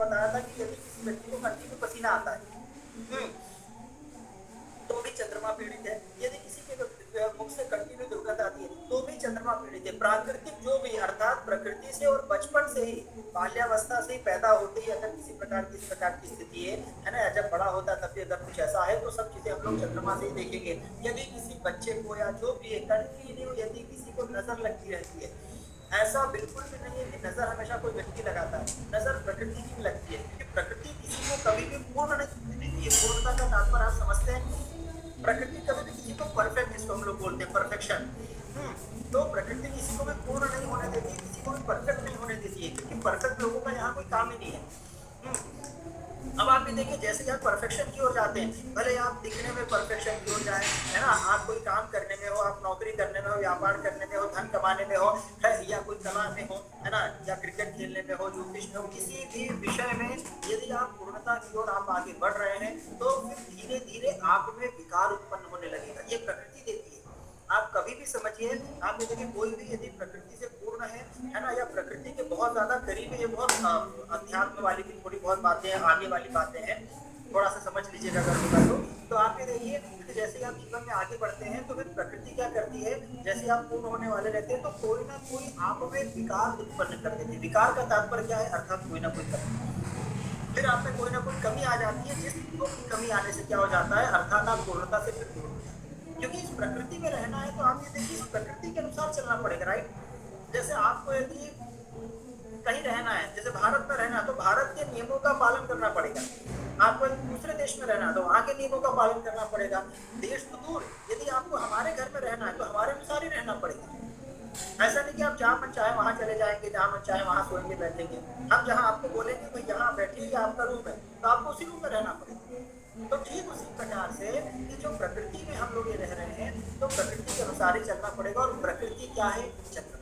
बताया था कि यदि किसी व्यक्ति को कंटिन्यू पसीना आता है तो भी चंद्रमा पीड़ित है, यदि किसी के मुख से कंटिन्यू दुर्गंध आती है तो भी चंद्रमा पीड़ित है। प्राकृतिक जो भी अर्थात प्रकृति से और बचपन से ही बाल्यावस्था से ही पैदा होते ही अगर किसी प्रकार की इस प्रकार की स्थिति है ना, जब बड़ा होता तब भी अगर कुछ ऐसा है तो सब चीजें हम लोग चंद्रमा से ही देखेंगे। यदि किसी बच्चे को या जो भी है कंटिन्यू यदि किसी को नजर लगती रहती है, ऐसा बिल्कुल भी नहीं है कि नजर हमेशा कोई व्यक्ति लगाता है, नजर प्रकृति की भी लगती है, क्योंकि प्रकृति किसी को कभी भी पूर्ण नहीं देती है। पूर्णता का तात्पर्य आप समझते हैं, प्रकृति कभी भी किसी को परफेक्ट, जिसको हम लोग बोलते हैं परफेक्शन, तो प्रकृति किसी को भी पूर्ण नहीं होने देती है, किसी को भी परफेक्ट नहीं होने देती है, क्योंकि परफेक्ट लोगों का यहाँ कोई काम ही नहीं है। अब आप भी देखिए, जैसे आप परफेक्शन की ओर जाते हैं, भले आप दिखने में परफेक्शन की ओर जाए, है ना, आप कोई काम करने में हो, आप नौकरी करने में हो, व्यापार करने में हो, धन कमाने में हो, है, या कोई कला में हो, है ना, या क्रिकेट खेलने में हो, ज्योतिष में हो, किसी भी विषय में यदि आप पूर्णता की ओर आप आगे बढ़ रहे हैं तो फिर धीरे धीरे आप में विकार उत्पन्न होने लगेगा। ये प्रकृति देती है। आप कभी भी समझिए, आप ये देखिए कोई भी यदि प्रकृति से पूर्ण है ना, या प्रकृति के बहुत ज्यादा करीब है, ये बहुत अध्यात्म वाली भी थोड़ी बहुत बातें हैं, आगे वाली बातें हैं, थोड़ा सा समझ लीजिएगा अगर होगा तो आप ये देखिए कि जैसे आप जीवन में आगे बढ़ते हैं तो फिर प्रकृति क्या करती है, जैसे आप पूर्ण होने वाले रहते हैं तो कोई ना कोई आप में विकार उत्पन्न कर देती है। विकार का तात्पर्य क्या है, अर्थात कोई ना कोई कमी, फिर आप में कोई ना कोई कमी आ जाती है, जिस कमी आने से क्या हो जाता है, अर्थात आप पूर्णता से फिर दूर हो जाते हैं। क्योंकि इस प्रकृति में रहना है तो आप ये देखिए इस प्रकृति के अनुसार चलना पड़ेगा, राइट। जैसे आपको यदि कहीं रहना है, जैसे भारत में रहना है तो भारत के नियमों का पालन करना पड़ेगा। आपको दूसरे देश में रहना है तो वहां के नियमों का पालन करना पड़ेगा। देश तो दूर, यदि आपको हमारे घर में रहना है तो हमारे अनुसार ही रहना पड़ेगा। ऐसा नहीं कि आप जहाँ मन चाहे वहां चले जाएंगे, जहाँ मन चाहे वहां सोएंगे बैठेंगे। हम जहाँ आपको बोलेंगे भाई यहाँ बैठिए, आपका रूम है, तो आपको उसी रूम में रहना पड़ेगा। तो ठीक उसी प्रकार से कि जो प्रकृति में हम लोग ये रह रहे हैं तो प्रकृति के अनुसार ही चलना पड़ेगा। और प्रकृति क्या है, चंद्रमा।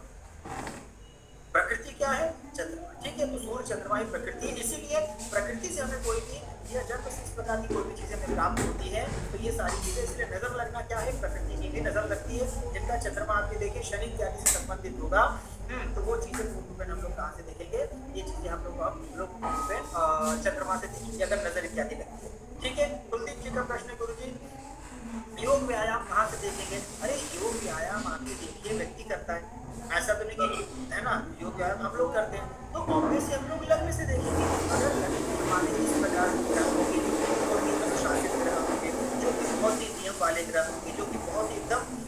प्रकृति क्या है, चंद्रमा, ठीक है। तो सूर्य चंद्रमा ही प्रकृति है, इसीलिए प्रकृति से हमें कोई भी या जन्म से इस प्रकार की कोई भी चीजें हमें प्राप्त होती है तो ये सारी चीजें, इसलिए नजर लगना क्या है, प्रकृति की भी नजर लगती है। जिनका चंद्रमा आपके देखिए शनि इत्यादि से संबंधित होगा तो वो चीजें पूर्ण हम लोग कहाँ से देखेंगे, ये चीजें हम लोग चंद्रमा से देखेंगे अगर नजर इत्यादि लगती है, ठीक है। कुलदीप जी का प्रश्न, गुरु जी योग व्यायाम कहाँ से देखेंगे? अरे योग व्यायाम आके देखिए व्यक्ति करता है, ऐसा तो नहीं कि है ना, योग व्यायाम हम लोग करते हैं तो ऑब्वियसली हम लोग लग्न से देखेंगे। अगर लग्न हमारे इस प्रकार के ग्रह होंगे जो कि बहुत ही अनुशासित ग्रह होंगे, जो कि बहुत ही नियम वाले ग्रह होंगे, जो कि बहुत ही एकदम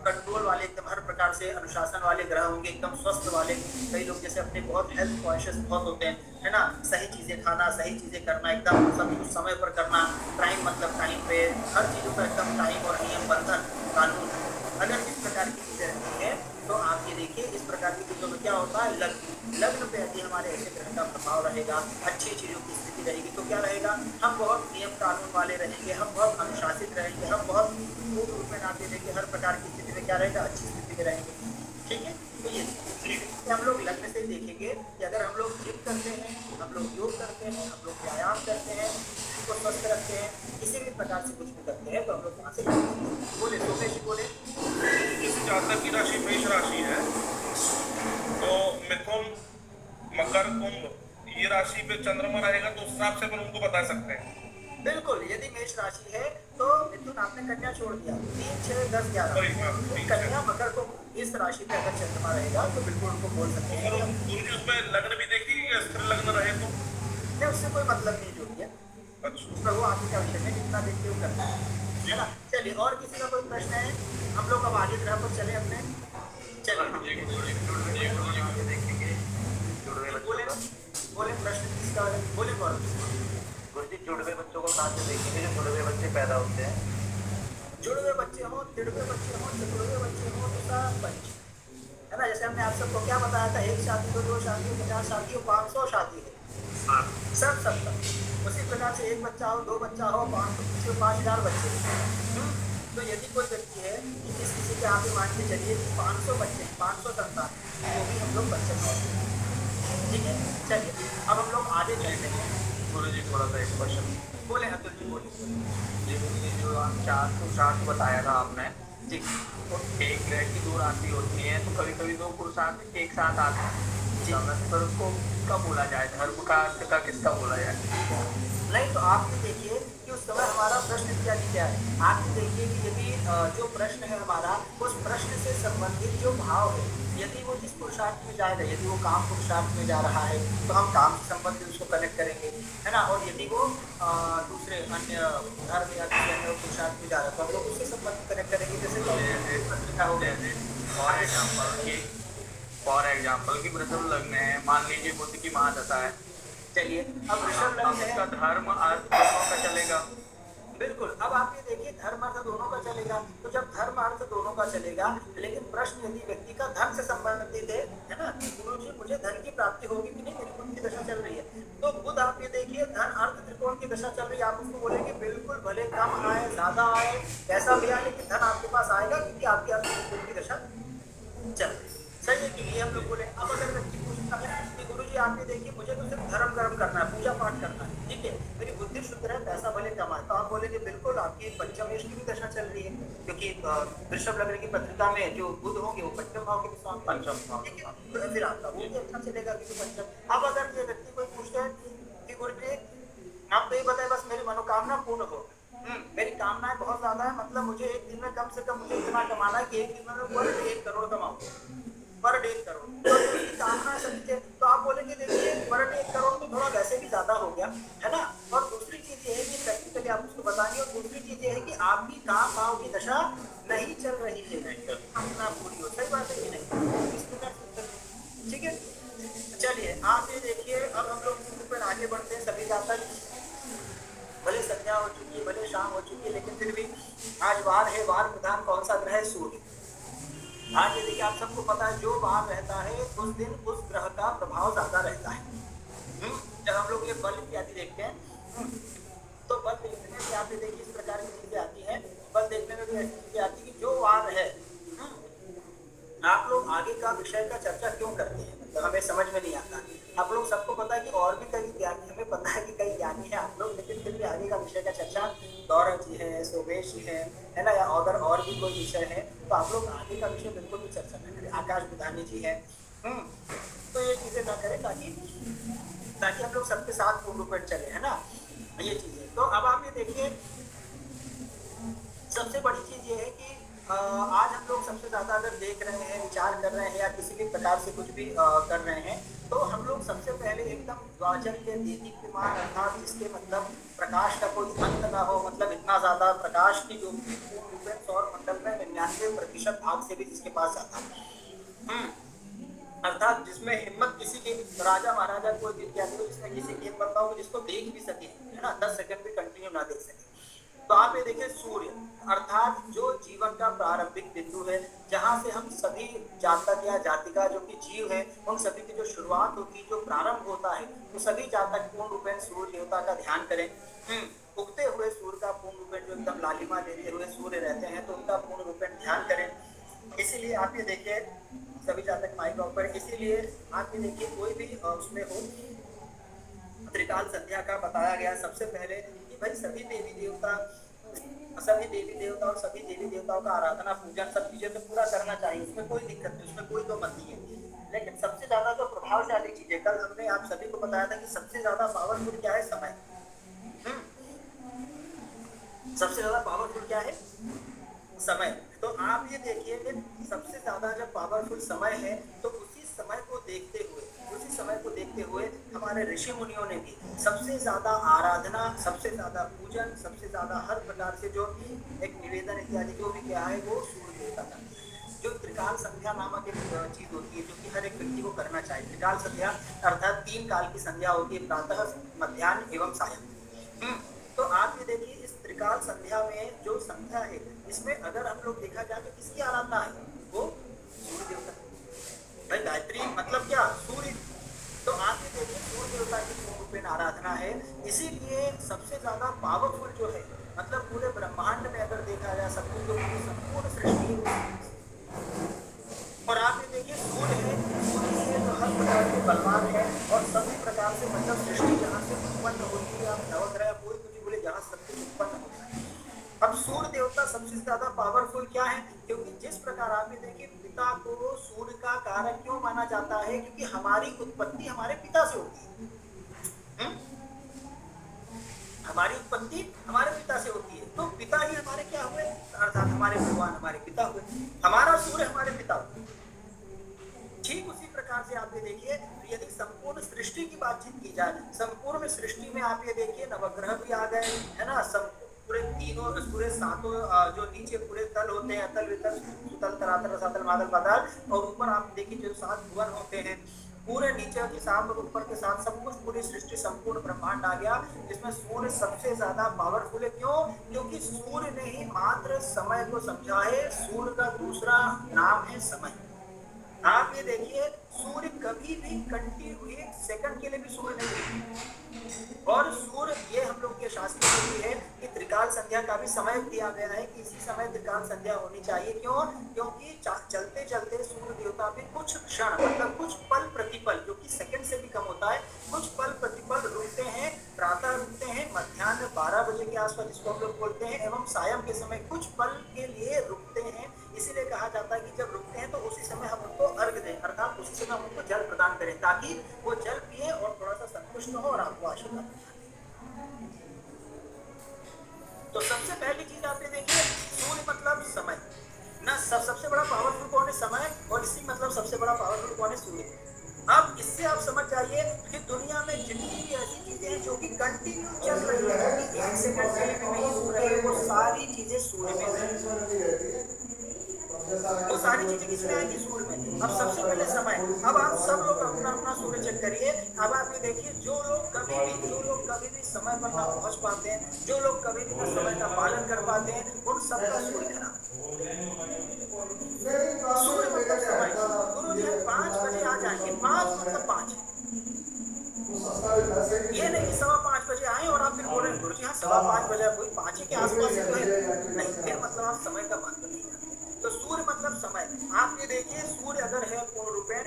कंट्रोल वाले, एकदम हर प्रकार से अनुशासन वाले ग्रह होंगे, एकदम स्वस्थ वाले। कई लोग जैसे अपने बहुत हेल्थ कॉन्शियस बहुत होते हैं, है ना, सही चीजें खाना, सही चीजें करना, एकदम सब कुछ समय पर करना, टाइम मतलब टाइम पे, हर चीजों का एकदम टाइम और नियम बंधन कानून, अगर इस प्रकार की चीजें रहती है तो आप ये देखिए इस प्रकार की चीजों में क्या होता है, लग्न पे यदि हमारे ऐसे ग्रह का प्रभाव रहेगा, अच्छी चीजों की स्थिति रहेगी तो क्या रहेगा, हम बहुत नियम कानून वाले रहेंगे, हम बहुत अनुशासित रहेंगे, हम बहुत पूर्ण रूप में नाते देंगे, हर प्रकार की स्थिति में क्या रहेगा, अच्छी स्थिति में रहेंगे, ठीक है। तो ये हम लोग लग्न से देखेंगे कि अगर हम लोग जिम करते हैं, हम लोग योग करते हैं, हम लोग व्यायाम करते हैं, को स्वस्थ रखते हैं, किसी भी प्रकार से कुछ भी करते हैं तो हम लोग वहाँ से बोले, सोमेश जी बोले। जैसे जातक की राशि मेष राशि है तो मिथुन, मकर, कुंभ ये राशि पे चंद्रमा रहेगा तो उस हिसाब से अपन उनको बता सकते हैं। बिल्कुल, यदि मेष राशि है तो मिथुन आपने कन्या छोड़ दिया, 3, 6, 10, 11 कन्या मकर को इस राशि पे अगर चंद्रमा रहेगा तो बिल्कुल उनको बोल सकते हैं। गुरुजी उसमें लग्न भी देखेंगे कि स्थिर लग्न रहे तो नहीं, उससे कोई मतलब नहीं जो भी है, प्रभु आपकी क्या विषय है, जितना देखते हो करना है ना। चलिए, और किसी का कोई प्रश्न है? हम लोग अब आगे ग्रह पर चले अपने, चलिए बोले प्रश्न किसका है, बोले गौरव। गुरुजी जुड़वे बच्चों को कहाँ से देखेंगे, जो जुड़वे बच्चे पैदा होते हैं? जुड़वे बच्चे हो, तिड़वे बच्चे हो, चतुर्वे बच्चे हो, तो पंच है ना। जैसे हमने आप सबको क्या बताया था, 1 शादी हो, 2 शादी हो, 50 शादी हो, 500 शादी है, सब उसी प्रकार से 1 बच्चा हो, 2 बच्चा हो, 500 5000 बच्चे। तो यदि कोई व्यक्ति है कि किसी के आप मान के चलिए 500 बच्चे, 500 संतान, वो भी हम लोग बच्चे हैं, ठीक है। चलिए अब हम लोग आगे चलते हैं। गुरुजी थोड़ा सा एक क्वेश्चन बोले अतुल जी, बोलिए। जी, जो 460 बताया था आपने जी तो एक ग्रह की 2 राशि होती हैं, तो कभी-कभी 2 पुरुषार्थ एक साथ आते हैं। जी। पर उसको किसका बोला जाए? धर्म का, अर्थ का किसका बोला जाए? नहीं तो आप ये देखिए कि उस समय हमारा प्रश्न इत्यादि क्या है। आप ये देखिए कि यदि जो प्रश्न है हमारा, उस प्रश्न से संबंधित जो भाव है, यदि वो जिस पुरुषार्थ में जाएगा, यदि वो काम पुरुषार्थ में जा रहा है तो हम काम से संबंधित उसको कनेक्ट करेंगे, है ना। और यदि वो दूसरे अन्य धर्म या किसी अन्य पुरुषार्थ में जा रहा है तो हम लोग उससे संबंधित कनेक्ट करेंगे। जैसे पत्रिका हो गया। फॉर एग्जाम्पल कि वृषभ लग्न है, मान लीजिए बुध की महादशा है, चलिए अब ऋषभ अब लग्न उसका है। धर्म अर्थ दोनों का चलेगा। बिल्कुल, अब आप ये देखिए धर्म अर्थ दोनों का चलेगा, तो जब धर्म अर्थ दोनों का चलेगा, लेकिन प्रश्न यदि व्यक्ति का धन से संबंधित है ना, कि गुरुजी मुझे धन की प्राप्ति होगी कि नहीं, मेरी बुध की दशा चल रही है, तो बुध आप ये देखिए धन अर्थ त्रिकोण की दशा चल रही है, आप उसको बोलेंगे बिल्कुल भले कम आए ज्यादा आए कैसा भी आए, लेकिन धन आपके पास आएगा क्योंकि आपके अर्थ बुध की दशा चल रही है। सही है कि नहीं, हम लोग बोले। अब अगर व्यक्ति पूछता है कि गुरुजी आप ये देखिए मुझे तो सिर्फ धर्म कर्म करना है, पूजा पाठ करना है, ठीक है, मेरी बुद्धि शुद्ध है, पैसा भले कमाए, तो आप बोलेंगे बिल्कुल आपकी पंचमेश की भी दशा चल रही है, क्योंकि वृषभ लग्न की पत्रिका में जो बुध होंगे वो पंचम भाव के स्वामी, पंचम भाव। ठीक है, तो फिर आपका वो भी अच्छा चलेगा क्योंकि पंचम। अब अगर ये व्यक्ति कोई पूछते हैं कि गुरुजी आप तो ये बताए बस मेरी मनोकामना पूर्ण हो, मेरी कामनाएं बहुत ज्यादा है, मतलब मुझे एक दिन में कम से कम मुझे इतना कमाना है कि एक दिन में पर 1 करोड़ कमाऊं, पर डे 1 करोड़, तो उसकी कामना सही है, तो आप बोलेंगे देखिए पर डे 1 करोड़ तो थोड़ा वैसे भी ज्यादा हो गया, है ना। और दूसरी चीज ये है कि प्रैक्टिकली आप उसको बताएंगे, और दूसरी चीज ये है कि आपकी काम भाव की दशा नहीं चल रही है, कामना पूरी हो। सही बात है कि नहीं, ठीक है। चलिए आप ये देखिए, अब हम लोग फिर आगे बढ़ते हैं। सभी जातक भले संध्या हो चुकी है, भले शाम हो चुकी है, लेकिन फिर भी आज वार है। वार प्रधान कौन सा ग्रह है? सूर्य। आज यदि आप सबको पता है जो वार रहता है उस दिन उस ग्रह का प्रभाव ज्यादा रहता है। जब हम लोग ये बल इत्यादि देखते हैं, तो बल देखने में भी आप ये देखिए इस प्रकार की चीजें आती हैं। बल देखने में भी ऐसी चीजें आती है कि जो वार है, आप लोग आगे का विषय का चर्चा क्यों करते हैं, मतलब हमें समझ में नहीं आता। आप लोग सबको पता है कि और भी कई ज्ञानी, हमें पता है कि कई ज्ञानी है आप लोग, लेकिन फिर भी आगे का विषय का चर्चा, गौरव जी है, सोमेश जी है ना, या अगर और भी कोई विषय है तो आप लोग आगे का विषय बिल्कुल भी चर्चा न करें। आकाश बुधानी जी है, तो ये चीजें ना करें ताकि हम लोग सबके साथ पूर्ण रूप में चले, है ना, ये चीजें। तो अब आप ये देखिए सबसे बड़ी चीज ये है कि आज हम लोग सबसे ज्यादा अगर देख रहे हैं, विचार कर रहे हैं या किसी भी प्रकार से कुछ भी कर रहे हैं, तो हम लोग सबसे पहले एकदम द्वाचर के दीप्तिमान, अर्थात जिसके मतलब प्रकाश का कोई अंत ना हो, मतलब इतना ज्यादा प्रकाश की जो सौर मंडल में 99% भाग से भी जिसके पास जाता है, अर्थात जिसमें हिम्मत किसी की, राजा महाराजा कोई विद्यार्थी हो जिसमें किसी की हिम्मत ना हो जिसको देख भी सके, है ना, 10 सेकंड भी कंटिन्यू ना देख सके। तो आप ये देखिए सूर्य अर्थात जो जीवन का प्रारंभिक बिंदु है, जहां से हम सभी जातक या जातिका जो कि जीव है, उन सभी की जो शुरुआत होती है, जो प्रारंभ होता है, तो सभी जातक पूर्ण रूप में सूर्य देवता का ध्यान करें। उगते हुए सूर्य का पूर्ण रूप में जो एकदम लालिमा लेते हुए सूर्य रहते हैं, तो उनका पूर्ण रूप में ध्यान करें। इसीलिए आप ये देखिए सभी जातक माइक पर, इसीलिए आप ये देखिए कोई भी उसमें हो त्रिकाल संध्या का बताया गया सबसे पहले कि भाई सभी देवी देवता और सभी देवी देवताओं का आराधना पूजन सब चीजें तो पूरा करना चाहिए, उसमें कोई दिक्कत नहीं, उसमें कोई दो मत नहीं है। लेकिन सबसे ज्यादा जो प्रभावशाली चीज है, कल हमने आप सभी को बताया था कि सबसे ज्यादा पावरफुल क्या है? समय। सबसे ज्यादा पावरफुल क्या है? समय। तो आप ये देखिए सबसे ज्यादा जब पावरफुल समय है, तो उसी समय को देखते हुए हमारे ऋषि मुनियों ने भी सबसे ज्यादा आराधना, सबसे ज्यादा पूजन, सबसे ज्यादा हर प्रकार से जो एक निवेदन इत्यादि जो भी क्या है वो सूर्य देवता का, जो त्रिकाल संध्या नामक एक चीज होती है जो कि हर एक व्यक्ति को करना चाहिए। त्रिकाल संध्या अर्थात 3 काल की संध्या होती है, प्रातः, मध्याह्न एवं सायं। तो आप ये देखिए इस त्रिकाल संध्या में जो संध्या है, इसमें अगर हम लोग देखा जाए तो किसकी आराधना है? वो सूर्य देवता। भाई गायत्री मतलब क्या? सूर्य। तो आप ये देखिए सूर्य देवता की पूर्ण रूपेण आराधना है। इसीलिए सबसे ज्यादा पावरफुल जो है, मतलब पूरे ब्रह्मांड में अगर देखा जाए सब कुछ, तो संपूर्ण सृष्टि, और आप ये देखिए सूर्य है, सूर्य से तो हर प्रकार के बलवान है, और सभी प्रकार से मतलब सृष्टि जहाँ से उत्पन्न होती है, आप नवग्रह कोई कुछ बोले जहाँ सब कुछ उत्पन्न होता है। अब सूर्य देवता सबसे ज्यादा पावरफुल क्या है? क्योंकि जिस प्रकार आप ये देखिए पिता को सूर्य का कारक क्यों माना जाता है? क्योंकि हमारी उत्पत्ति हमारे पिता से होती है। हमारी उत्पत्ति हमारे पिता से होती है, तो पिता ही हमारे क्या हुए? अर्थात हमारे भगवान हमारे पिता हुए, हमारा सूर्य हमारे पिता हुए। ठीक उसी प्रकार से आप ये देखिए, यदि संपूर्ण सृष्टि की बातचीत की जाए, संपूर्ण सृष्टि में आप ये देखिए नवग्रह भी आ गए, है ना, सब पूरे तीनों पूरे सातों जो नीचे पूरे तल होते हैं, अतल वितल सुतल तलातल रसातल मातल पाताल, और ऊपर आप देखिए जो 7 भुवन होते हैं, पूरे नीचे के साथ और ऊपर के साथ सब कुछ पूरी सृष्टि संपूर्ण ब्रह्मांड आ गया, जिसमें सूर्य सबसे ज्यादा पावरफुल है। क्यों? क्योंकि सूर्य ने ही मात्र समय को समझा है। सूर्य का दूसरा नाम है समय। आप ये देखिए सूर्य कभी भी कंटिन्यू 1 सेकंड के लिए भी सूर्य नहीं है। और सूर्य ये हम लोग के शास्त्र में भी है कि त्रिकाल संध्या का भी समय दिया गया है कि इसी समय त्रिकाल संध्या होनी चाहिए। क्यों? क्योंकि चलते चलते सूर्य देवता भी कुछ क्षण मतलब कुछ पल प्रतिपल, जो कि सेकंड से भी कम होता है, कुछ पल प्रतिपल रुकते हैं। प्रातः रुकते हैं, मध्याह्न 12 बजे के आसपास जिसको हम लोग बोलते हैं, एवं सायं के समय कुछ पल के लिए रुकते हैं। इसीलिए कहा जाता है कि जब रुकते हैं तो उसी समय हम उनको अर्घ दें, अर्थात उसी समय हम उनको जल प्रदान करें, ताकि वो जल पिए और थोड़ा सा संतुष्ट हो और आपको आशीर्वाद। तो सबसे पहली चीज आप ये देखिए, सूर्य मतलब समय ना, सबसे बड़ा पावरफुल कौन है? समय। और इसी मतलब सबसे बड़ा पावरफुल कौन है? सूर्य। अब इससे आप समझ जाइए कि दुनिया में जितनी भी ऐसी चीजें हैं जो कि कंटिन्यू चल रही है, कि 1 सेकंड के लिए भी नहीं रुक रही, वो सारी चीजें सूर्य में है। वो सारी चीजें किसमें आएंगी? सूर्य में। अब सबसे पहले समय। अब आप सब लोग अपना अपना सूर्य चेक करिए। अब आप ये देखिए, जो लोग कभी भी समय पर ना पहुंच पाते हैं, जो लोग कभी भी ना समय का पालन कर पाते हैं, उन सबका सूर्य खराब। सूर्य मतलब समय। गुरु जी 5 बजे आ जाएंगे, 5 मतलब 5, ये नहीं कि 5:15 बजे आए और आप फिर बोल रहे हैं गुरु जी हाँ 5:15 बजे, कोई 5 के आसपास ही तो है, नहीं, फिर मतलब आप समय का महत्व नहीं जानते। तो सूर्य मतलब समय। आप ये देखिए, सूर्य अगर है पूर्ण रूपेण,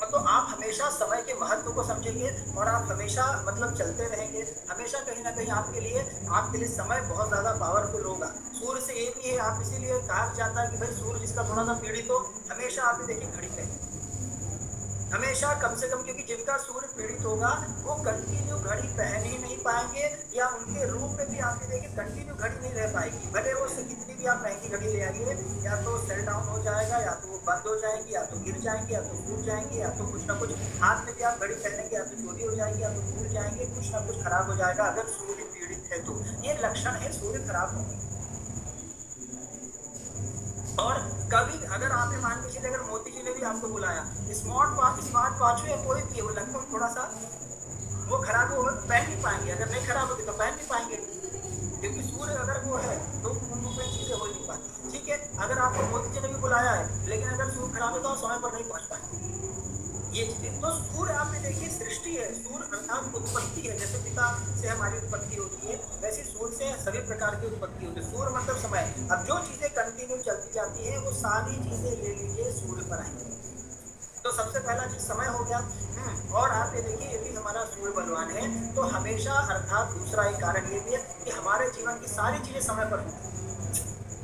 मतलब आप हमेशा समय के महत्व को समझेंगे और आप हमेशा मतलब चलते रहेंगे, हमेशा कहीं ना कहीं आपके लिए समय बहुत ज्यादा पावरफुल होगा। सूर्य से एक ही है, आप इसीलिए कहा जाता है कि भाई सूर्य जिसका थोड़ा सा पीड़ित हो, हमेशा आप देखिए घड़ी पे हमेशा कम से कम, क्योंकि जिनका सूर्य पीड़ित होगा वो कंटिन्यू घड़ी पहन ही नहीं पाएंगे, या उनके रूप में भी आप देखिए कंटिन्यू घड़ी नहीं रह पाएगी। भले वो कितनी भी आप महंगी घड़ी ले आइए, या तो सेल डाउन हो जाएगा, या तो वो बंद हो जाएंगी, या तो गिर जाएंगी, या तो फूट जाएंगी, या तो कुछ ना कुछ हाथ में भी आप घड़ी पहनेंगे, या तो चोरी हो जाएगी, या तो फूट जाएंगे, कुछ ना कुछ खराब हो जाएगा। अगर सूर्य पीड़ित है तो ये लक्षण है सूर्य खराब होने। और कभी अगर आपने मान लीजिए, अगर मोदी जी ने भी आपको बुलाया, स्मार्ट वॉच में कोई भी वो लगभग थोड़ा सा वो खराब हो, पहन नहीं पाएंगे। अगर नहीं खराब होगी तो पहन नहीं पाएंगे, क्योंकि सूर्य अगर वो है तो उनमें चीजें हो नहीं पाती। ठीक है, अगर आपको मोदी जी ने भी बुलाया है, लेकिन अगर सूर्य खराब है तो आप समय पर नहीं पहुंच पाएंगे। ये चीजें तो सूर्य आप देखिए सृष्टि है, सूर्य अर्थात उत्पत्ति है। जैसे पिता से हमारी उत्पत्ति होती है, वैसे सूर्य से सभी प्रकार की उत्पत्ति होती है। सूर्य मतलब समय। अब जो चीजें कंटिन्यू चलती जाती है, वो सारी चीजें ले लीजिए सूर्य पर आएंगी। तो सबसे पहला चीज समय हो गया। और आप ये देखिए, यदि हमारा सूर्य बलवान है तो हमेशा, अर्थात दूसरा एक कारण ये भी है कि हमारे जीवन की सारी चीजें समय पर होती है।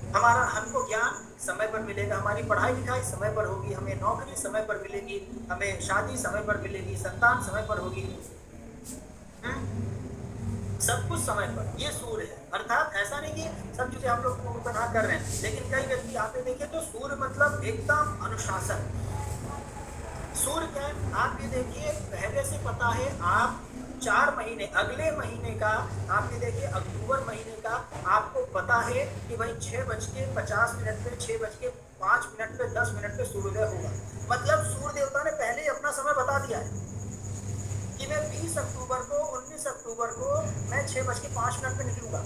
हमारा हमको ज्ञान समय पर मिलेगा, हमारी पढ़ाई लिखाई समय पर होगी, हमें नौकरी समय पर मिलेगी, हमें शादी समय पर मिलेगी, संतान समय पर होगी, सब कुछ समय पर। ये सूर्य है। अर्थात ऐसा नहीं कि सब चीजें हम लोग गुनाह कर रहे हैं, लेकिन कई व्यक्ति आप देखिए तो सूर्य मतलब एकदम अनुशासन। सूर्य क्या है? आप ये देखिए, पहले से पता है, आप 4 महीने अगले महीने का, आप ये देखिए अक्टूबर महीने का आपको पता है कि भाई 6:50 पे, 6:05 पे, 10 मिनट पे सूर्योदय होगा। मतलब सूर्य देवता ने पहले ही अपना समय बता दिया है कि मैं 20 अक्टूबर को, 19 अक्टूबर को मैं 6:05 पे निकलूंगा,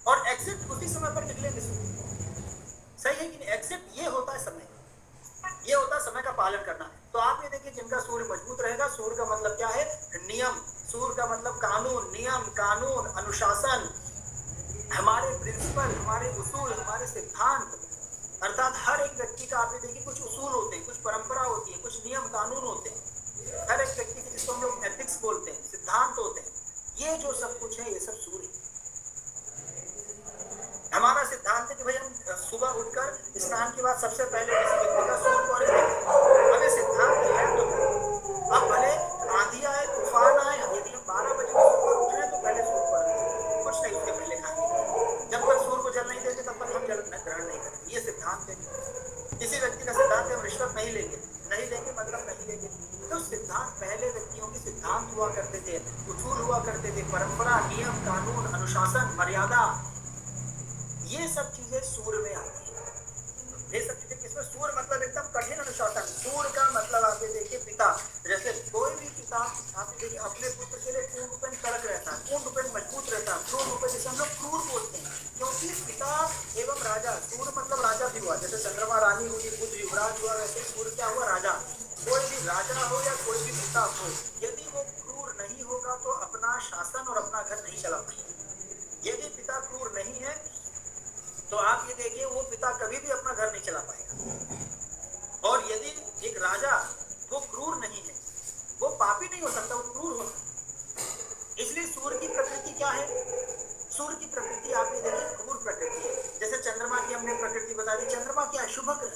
और एग्जैक्ट उसी समय पर निकलेंगे। सही है कि नहीं? एग्जैक्ट ये होता है समय, ये होता है समय का पालन करना। तो आप ये देखिए, जिनका सूर्य मजबूत रहेगा, सूर्य का मतलब क्या है? नियम। सूर्य का मतलब कानून, नियम, कानून, अनुशासन, हमारे प्रिंसिपल, हमारे उसूल, हमारे सिद्धांत। अर्थात हर एक व्यक्ति का आप ये देखिए कुछ उसूल होते हैं, कुछ परंपरा होती है, कुछ नियम कानून होते हैं। हर एक व्यक्ति के, जिसको हम लोग एथिक्स बोलते हैं, सिद्धांत होते हैं। ये जो सब कुछ है, ये सब सूर्य। हमारा सिद्धांत है कि भाई हम सुबह उठकर स्नान के बाद सबसे पहले किसी व्यक्ति का सूर्य को अर्घ्य देंगे। हमें सिद्धांत है तो अब भले आंधी आए तूफान आए, यदि हम 12 बजे सुबह उठ रहे हैं तो पहले सूर्य को अर्घ्य देंगे, कुछ नहीं उसके पहले खाएंगे। जब तक सूर्य को जल नहीं देते तब तक हम जल ग्रहण नहीं करेंगे। ये सिद्धांत है। किसी व्यक्ति का सिद्धांत है हम रिश्वत नहीं लेंगे, नहीं लेंगे मतलब नहीं लेंगे। तो सिद्धांत पहले व्यक्तियों के सिद्धांत हुआ करते थे, उसूल हुआ करते थे, परंपरा, नियम, कानून, अनुशासन, मर्यादा, ये सब चीजें सूर्य में आती है। ये सब चीजें किसमें? सूर्य मतलब एकदम कठिन अनुशासन। सूर्य का मतलब आप ये देखिए पिता, जैसे कोई भी पिता आप ये देखिए अपने पुत्र के लिए पूर्ण रूपेण कड़क रहता है, पूर्ण रूपेण मजबूत रहता है, क्रूर रूपेण जिसे हम लोग क्रूर बोलते हैं, क्योंकि पिता एवं राजा, सूर्य मतलब राजा भी हुआ, जैसे चंद्रमा रानी हुई, बुध युवराज हुआ, वैसे सूर्य क्या हुआ? राजा। कोई भी राजा हो या कोई भी पिता हो, यदि वो क्रूर नहीं होगा तो अपना शासन और अपना घर नहीं चला पाएगा। यदि पिता क्रूर नहीं है तो आप ये देखिए वो पिता कभी भी अपना घर नहीं चला पाएगा। और यदि एक राजा वो क्रूर नहीं है, वो पापी नहीं हो सकता, वो क्रूर हो सकता। इसलिए सूर्य की प्रकृति क्या है? सूर्य की प्रकृति आप ये देखिए क्रूर प्रकृति है। जैसे चंद्रमा की हमने प्रकृति बता दी। चंद्रमा क्या है? शुभक है।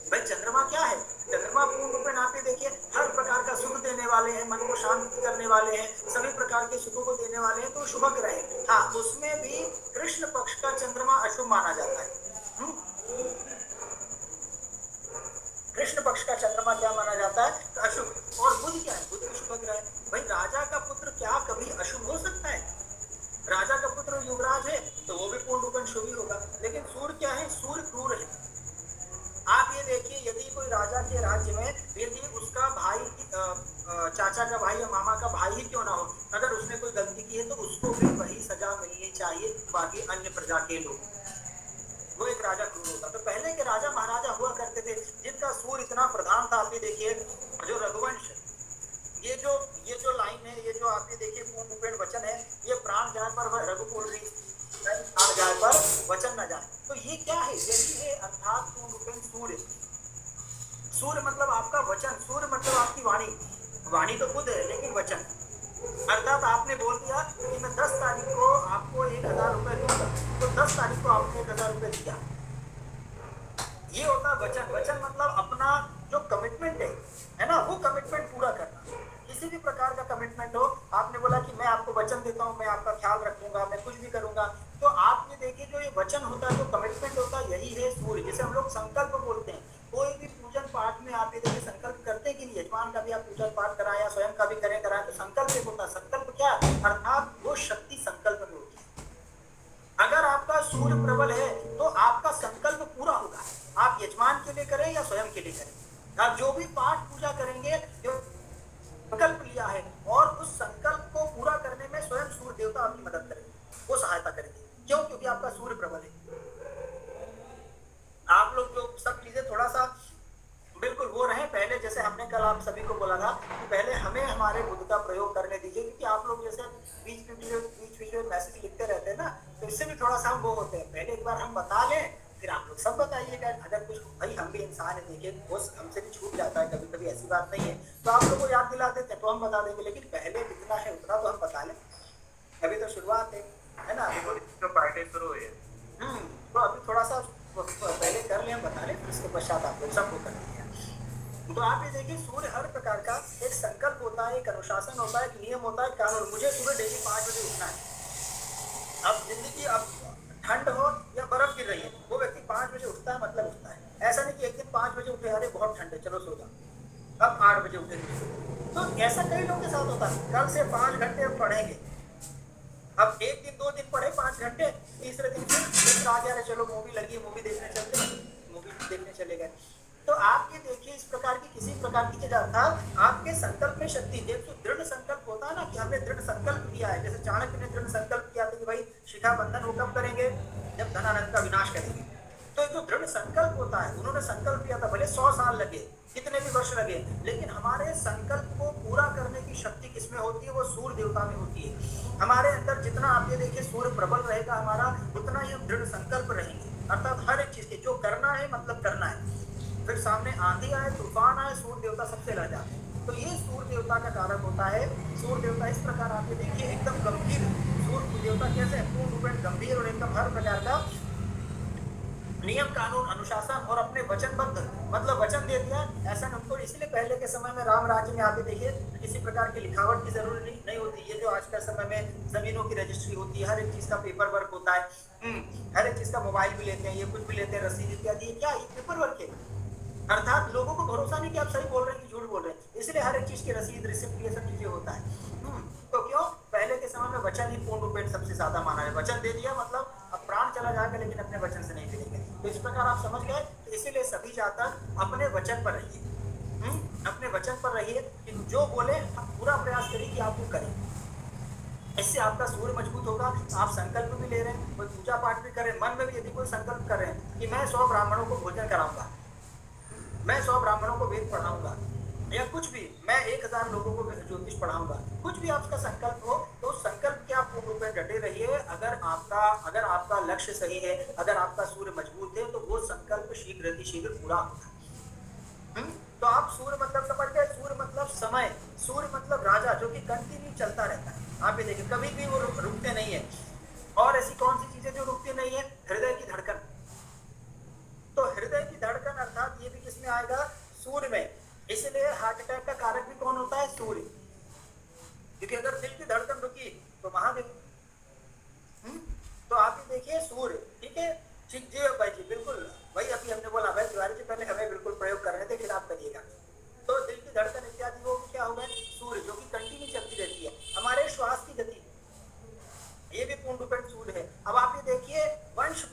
भाई चंद्रमा क्या है? चंद्रमा पूर्ण रूपेण आप ये देखिए हर प्रकार का सुख देने वाले हैं, मन को शांत करने वाले हैं, सभी प्रकार के सुखों को देने वाले हैं, तो शुभ ग्रह है। हाँ, उसमें भी कृष्ण पक्ष का चंद्रमा अशुभ माना जाता है। कृष्ण पक्ष का चंद्रमा क्या माना जाता है? अशुभ। और बुध क्या है? बुध भी शुभ ग्रह है। भाई राजा का पुत्र क्या कभी अशुभ हो सकता है? राजा का पुत्र युवराज है तो वो भी पूर्ण रूपेण शुभ ही होगा। लेकिन सूर्य क्या है? सूर्य क्रूर है। आप ये देखिए यदि कोई राजा के राज्य में यदि उसका भाई चाचा का भाई या मामा का भाई ही क्यों ना हो, अगर उसने कोई गलती की है तो उसको भी वही सजा मिलनी चाहिए बाकी अन्य प्रजा के लोग। वो एक राजा क्रूर होता। तो पहले के राजा महाराजा हुआ करते थे जिनका सूर्य इतना प्रधान था। आप ये देखिए जो रघुवंश, ये जो लाइन है, ये जो आप ये देखिए पूर्ण रूपेण वचन है, ये प्राण जाए पर रघुकुल जाए पर वचन न जाए। तो ये क्या है? यही है अर्थात पूर्ण रूपेण सूर्य। सूर्य मतलब आपका वचन, सूर्य मतलब आपकी वाणी। वाणी तो खुद है लेकिन वचन, अर्थात आपने बोल दिया कि मैं 10 तारीख को आपको 1000 रुपए दूंगा, तो 10 तारीख को आपने 1000 रुपए दिया। ये होता है वचन। वचन मतलब अपना जो कमिटमेंट है ना, वो कमिटमेंट पूरा करना। किसी भी प्रकार का कमिटमेंट हो, आपने बोला कि मैं आपको वचन देता हूँ, मैं आपका ख्याल रखूंगा, मैं कुछ भी करूंगा, तो आपने देखिए जो ये वचन होता है, जो कमिटमेंट होता है, यही है सूर्य। जैसे हम लोग संकल्प बोलते हैं, कोई भी पूजन पाठ में आप ये देखिए संकल्प करते हैं कि नहीं, यजमान का भी आप पूजन पाठ कराएं या स्वयं का भी कराएं, तो संकल्प एक होता है। संकल्प क्या है? अर्थात वो शक्ति संकल्प में होती है। अगर आपका सूर्य प्रबल है तो आपका संकल्प पूरा होगा। आप यजमान के लिए करें या स्वयं के लिए करें, आप जो भी पाठ पूजा करेंगे, जो संकल्प लिया है और उस संकल्प को पूरा करने में स्वयं सूर्य देवता आपकी मदद करेंगे, वो सहायता करेंगे। क्यों? क्योंकि आपका सूर्य प्रबल है। आप लोग जो सब चीजें थोड़ा सा बिल्कुल वो रहे पहले, जैसे हमने कल आप सभी को बोला था कि पहले हमें हमारे बुद्ध का प्रयोग करने दीजिए, क्योंकि आप लोग जैसे बीच बीच में मैसेज लिखते रहते हैं ना, तो इससे भी थोड़ा सा हम वो होते हैं। पहले एक बार हम बता लें, फिर आप लोग सब बताइएगा। अगर कुछ, भाई हम भी इंसान है, देखिए वो हमसे भी छूट जाता है कभी कभी, ऐसी बात नहीं है, तो आप लोग को याद दिला देते हैं तो हम बता देंगे, लेकिन पहले जितना है उतना तो हम बता लें। अभी तो शुरुआत है ना, तो पार्टी शुरू हुई है। तो अभी थोड़ा सा पहले कर लें, हम बता लें, फिर इसके पश्चात आप लोग सबको कर लिया। तो आप ये देखिए सूर्य हर प्रकार का एक संकल्प होता है, एक अनुशासन होता है, एक नियम होता है, कानून। मुझे सुबह डेली 5 बजे उठना है। अब जिंदगी, अब ठंड हो या बर्फ गिर रही है, वो व्यक्ति 5 बजे उठता है, मतलब उठता है। ऐसा नहीं कि एक दिन 5 बजे उठे, अरे बहुत ठंड है चलो सो जाओ, अब 8 बजे उठेंगे। तो ऐसा कई लोगों के साथ होता है। कल से 5 घंटे हम पढ़ेंगे, अब एक दिन 2 दिन पढ़े 5 घंटे, तीसरे दिन फिर आ गया, चलो मूवी लगी, मूवी देखने चले गए। तो आप ये देखिए इस प्रकार की किसी प्रकार की चीज, अर्थात आपके संकल्प में शक्ति। जैसे दृढ़ संकल्प होता है ना कि हमने दृढ़ संकल्प किया है, जैसे चाणक्य ने दृढ़ संकल्प किया था कि भाई शिखा बंधन वो कब करेंगे? जब धनानंद का विनाश करेंगे। तो जो दृढ़ संकल्प होता है, उन्होंने संकल्प किया था, भले 100 साल लगे, कितने भी वर्ष लगे, लेकिन हमारे संकल्प को पूरा करने की शक्ति किसमें होती है? वो सूर्य देवता में होती है। हमारे अंदर जितना आप ये देखिए सूर्य प्रबल रहेगा हमारा, उतना ही हम दृढ़ संकल्प रहेंगे। अर्थात हर एक चीज के जो करना है मतलब करना है। फिर सामने आंधी आए, तूफान आए, सूर्य देवता सबसे लड़ जाते हैं। तो ये सूर्य देवता का कारक होता है। सूर्य देवता इस प्रकार आप ये देखिए एकदम गंभीर, सूर्य देवता कैसे है, पूर्ण रूपेण गंभीर और एकदम हर प्रकार का नियम कानून अनुशासन और अपने वचनबद्ध, मतलब वचन दे दिया ऐसा उनको। इसलिए पहले के समय में राम राज्य में आप ये देखिए किसी प्रकार की लिखावट की जरूरत नहीं होती। ये जो आज के समय में जमीनों की रजिस्ट्री होती है, हर एक चीज का पेपर वर्क होता है, हर एक चीज का मोबाइल भी लेते हैं, ये कुछ भी लेते हैं, रसीद इत्यादि, ये क्या ये पेपर वर्क है। अर्थात लोगों को भरोसा नहीं कि आप सही बोल रहे हैं कि झूठ बोल रहे हैं, इसलिए हर एक चीज की रसीद रिसिप्ट ये सब चीजें होता है। तो क्यों, पहले के समय में वचन ही पूर्ण रूपेण सबसे ज्यादा माना है। वचन दे दिया मतलब अब प्राण चला जाएगा लेकिन अपने वचन से नहीं मिलेंगे। तो इस प्रकार आप समझ गए। तो इसीलिए सभी जातक अपने वचन पर रहिए, अपने वचन पर रहिए कि जो बोले पूरा प्रयास करिए कि आप वो करें। इससे आपका सूर्य मजबूत होगा। आप संकल्प भी ले रहे हैं, कोई पूजा पाठ भी करें, मन में भी यदि कोई संकल्प कर रहे हैं कि मैं 100 ब्राह्मणों को भोजन कराऊंगा, मैं 100 ब्राह्मणों को वेद पढ़ाऊंगा, या कुछ भी, मैं 1000 लोगों को ज्योतिष पढ़ाऊंगा, कुछ भी आपका संकल्प हो, तो उस संकल्प के आप पूर्ण रूप में डटे रहिए। अगर आपका लक्ष्य सही है, अगर आपका सूर्य मजबूत है, तो वो संकल्प शीघ्र पूरा होगा। तो आप सूर्य मतलब समझ गए, सूर्य मतलब समय, सूर्य मतलब राजा जो कि कंटिन्यू चलता रहता है। आप ये देखिए कभी भी वो रुकते नहीं है। और ऐसी कौन सी चीजें जो रुकती नहीं है, हृदय की धड़कन। तो हृदय की धड़कन अर्थात ये भी किसमें आएगा, सूर्य में। इसलिए हार्ट अटैक का कारक भी कौन होता है, सूर्य। क्योंकि अगर दिल की धड़कन रुकी तो महादेव। तो आप ये देखिए सूर्य, ठीक है, ठीक जी भाई जी, बिल्कुल वही अभी हमने बोला भाई तिवारी जी, पहले हमें बिल्कुल प्रयोग कर रहे थे, फिर आप करिएगा। तो दिल की धड़कन इत्यादि वो क्या हो गए, सूर्य, जो कि कंटिन्यू चलती रहती है। हमारे श्वास की गति, ये भी पूर्ण रूपेण सूर्य है। अब आप ये देखिए वंश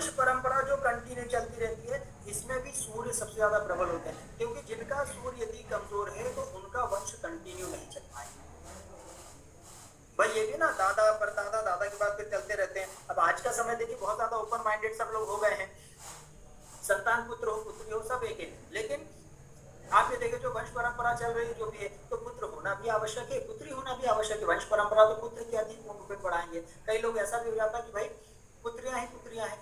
परंपरा जो कंटिन्यू चलती रहती है, इसमें भी सूर्य सबसे ज्यादा प्रबल होते हैं। क्योंकि जिनका सूर्य यदि कमजोर है तो उनका वंश कंटिन्यू नहीं चल पाएगा। भाई ये भी ना दादा परदादा दादा के बाद फिर चलते रहते हैं। अब आज का समय देखिए बहुत ज्यादा ओपन माइंडेड सब लोग हो गए हैं, संतान पुत्र हो पुत्री हो सब एक है। लेकिन आप ये देखिए जो वंश परंपरा चल रही है जो भी है, तो पुत्र होना भी आवश्यक है, पुत्री होना भी आवश्यक है। वंश परंपरा तो पुत्र की अधिक पूर्ण रूप में बढ़ाएंगे। कई लोग ऐसा भी हो जाता है कि भाई पुत्रियां हैं,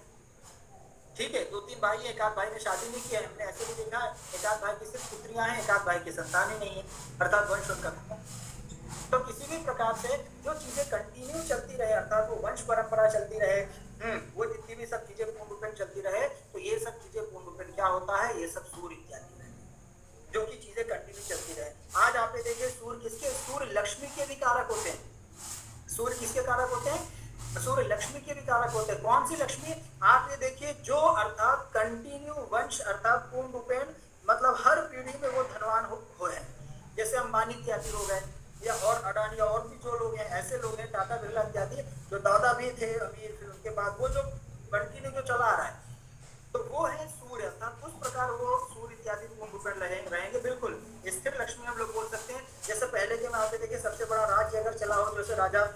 ठीक है, 2-3 भाई है, एक आध भाई ने शादी नहीं किया है, हमने ऐसे भी देखा है, एक आध भाई की सिर्फ पुत्रियां हैं, एक आध भाई की संतान ही नहीं है, अर्थात वंश उनका खत्म। तो किसी भी प्रकार से जो चीजें कंटिन्यू चलती रहे, अर्थात वो वंश परंपरा चलती रहे, वो जितनी भी सब चीजें पूर्ण रूप में चलती रहे, तो ये सब चीजें पूर्ण रूप में क्या होता है, ये सब सूर्य इत्यादि है, जो की चीजें कंटिन्यू चलती रहे। आज आप ये देखिए सूर्य किसके, सूर्य लक्ष्मी के भी कारक होते हैं। सूर्य किसके कारक होते हैं, सूर्य लक्ष्मी के भी कारक होते हैं। कौन सी लक्ष्मी, आप ये देखिए जो अर्थात कंटिन्यू वंश, अर्थात पूर्ण रूपेण मतलब हर पीढ़ी में वो धनवान हो है। जैसे अंबानी इत्यादि लोग हैं, या और अडानी और भी जो लोग हैं, ऐसे लोग हैं, टाटा बिरला इत्यादि, जो दादा भी थे अमीर, फिर उनके बाद वो जो कंटिन्यू जो चला आ रहा है, तो वो है सूर्य। अर्थात उस प्रकार वो सूर्य इत्यादि पूर्ण रूपेण रहेंगे। बिल्कुल स्थिर लक्ष्मी हम लोग बोल सकते हैं। जैसे पहले के में आप देखिए सबसे बड़ा राज्य अगर चला हो, जैसे राजा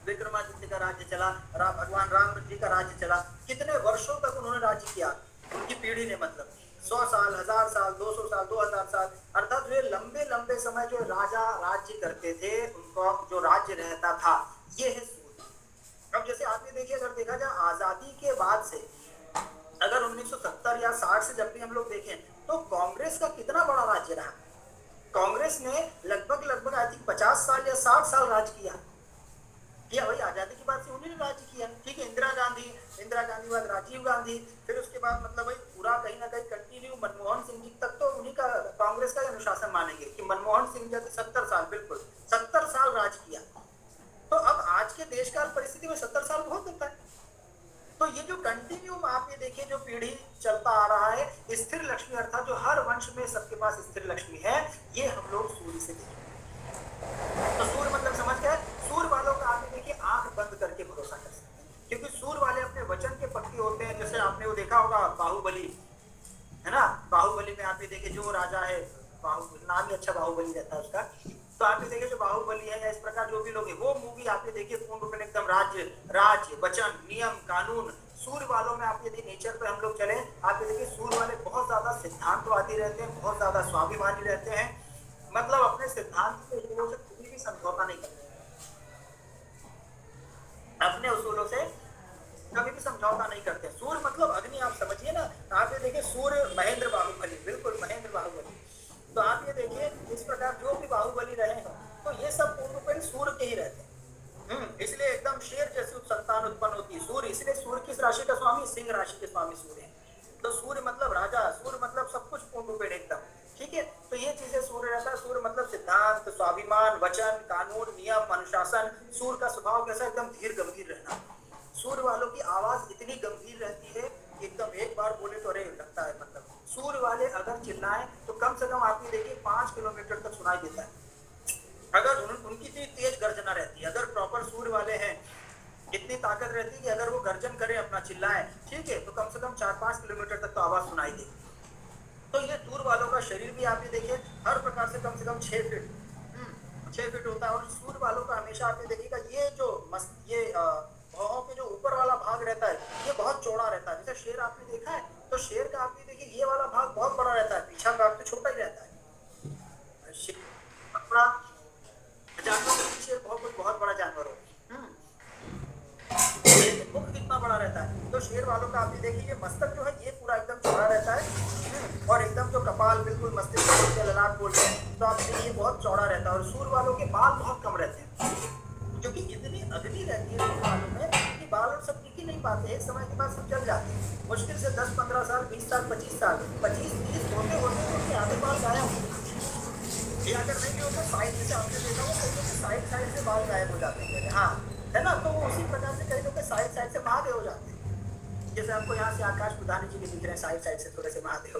विक्रमादित्य का राज्य चला, भगवान राम जी का राज्य चला, कितने वर्षों तक उन्होंने राज्य किया, उनकी पीढ़ी ने, मतलब 100 साल, 1000 साल, 200 साल, 2000 साल, अर्थात जो लंबे लंबे समय जो राजा राज्य करते थे, उनका जो राज्य रहता था, ये है सूर्य। अब जैसे आप ये देखिए, अगर देखा जाए आजादी के बाद से, अगर 1970 या 60 से जब भी हम लोग देखें, तो कांग्रेस का कितना बड़ा राज्य रहा। कांग्रेस ने लगभग आई थिंक 50 साल या 60 साल राज किया भाई। आजादी की बात से उन्होंने राज्य किया, ठीक है। इंदिरा गांधी बाद राजीव गांधी, फिर उसके बाद मतलब भाई पूरा कहीं ना कहीं कंटिन्यू मनमोहन सिंह जी तक तो उन्हीं का, कांग्रेस का अनुशासन मानेंगे कि मनमोहन सिंह जी 70 साल, बिल्कुल 70 साल राज किया। तो अब आज के देश काल परिस्थिति में 70 साल बहुत होता है। तो ये जो कंटिन्यू आप ये देखिए जो पीढ़ी चलता आ रहा है, स्थिर लक्ष्मी, अर्थात जो हर वंश में सबके पास स्थिर लक्ष्मी है, ये हम लोग सूर्य से देखें। तो सूर्य मतलब समझ गए। सूर्य वालों का आप देखिए आंख बंद करके भरोसा कर सकते हैं, क्योंकि सूर्य वाले अपने वचन के पक्के होते हैं। जैसे आपने वो देखा होगा बाहुबली, है ना, बाहुबली में आप ये देखिए जो राजा है, बाहुबली नाम ही अच्छा बाहुबली रहता है उसका, तो आप ये देखिए जो बाहुबली है या इस प्रकार जो भी लोग है, वो मूवी आप ये देखिए पूर्ण रूप में एकदम राज्य वचन नियम कानून। सूर्य वालों में आप यदि नेचर पे हम लोग चले, आप ये देखिए सूर्य वाले बहुत ज्यादा सिद्धांतवादी रहते हैं, बहुत ज्यादा स्वाभिमानी रहते हैं, मतलब अपने सिद्धांत के उसूलों से कभी भी समझौता नहीं करते, अपने उसूलों से कभी भी समझौता नहीं करते। सूर्य मतलब अग्नि, आप समझिए ना। आप ये देखिए सूर्य महेंद्र बाहुबली, बिल्कुल महेंद्र बाहुबली। तो प्रकार जो भी बाहुबली रहे हैं तो ये सब पूर्ण रूपेण सूर्य के ही रहते हैं। इसलिए एकदम शेर जैसी संतान उत्पन्न होती है। सूर्य, इसलिए सूर्य किस राशि का स्वामी? सिंह राशि के स्वामी सूर्य है। तो सूर्य मतलब राजा, सूर्य मतलब सब कुछ पूर्ण रूपेण एकदम, ठीक है। तो ये चीजें सूर्य रहता है। सूर्य मतलब सिद्धांत, स्वाभिमान, वचन, कानून, नियम, अनुशासन। सूर्य का स्वभाव कैसा? एकदम धीर गंभीर रहना। सूर्य वालों की आवाज इतनी गंभीर रहती है कि एकदम एक बार बोले तो अरे लगता है, मतलब सूर्य वाले अगर चिल्लाएं तो कम से कम आप ये देखिए 5 किलोमीटर तक सुनाई देता है। अगर उनकी इतनी तेज गर्जना रहती है, अगर प्रॉपर सूर्य वाले हैं, इतनी ताकत रहती है कि अगर वो गर्जन करें, अपना चिल्लाएं, ठीक है, तो कम से कम 4-5 किलोमीटर तक तो आवाज सुनाई दे। तो ये सूर्य वालों का शरीर भी आप ये देखिए हर प्रकार से कम 6 फीट 6 फीट होता है। और सूर्य वालों का हमेशा आप ये देखिएगा ये जो भौहों के जो ऊपर वाला भाग रहता है ये बहुत चौड़ा रहता है। जैसे शेर आपने देखा है तो शेर का आप ये देखिए ये वाला भाग बहुत बड़ा रहता है, पीछा भाग तो छोटा ही रहता है। शेर बड़ा जानवर, शेर बहुत बड़ा जानवर हो, मुख कितना बड़ा रहता है। तो शेर वालों का आप ये देखिए ये मस्तक जो है ये पूरा एकदम चौड़ा रहता है और एकदम जो कपाल बिल्कुल मस्तिष्क के ललाट बोलते हैं तो आप देखिए ये बहुत चौड़ा रहता है। और सूर्य वालों के बाल बहुत कम रहते हैं क्योंकि इतनी अग्नि रहती है सूर्य वालों में कि बाल और सब टिक ही नहीं पाते, एक समय के बाद सब जल जाते हैं। मुश्किल से 10-15 साल, 20 साल, 25 साल, 25-30 होते उनके आधे बाल गायब हो। ये अगर नहीं भी होता साइड से आपने देखा हो कई लोग साइड से बाल गायब हो जाते हैं, हाँ है ना। तो वो उसी प्रकार से कई लोग साइड से महादेव हो जाते हैं। जैसे आपको यहाँ से आकाश प्रधान जी के दिख रहे हैं साइड से थोड़े से महादेव।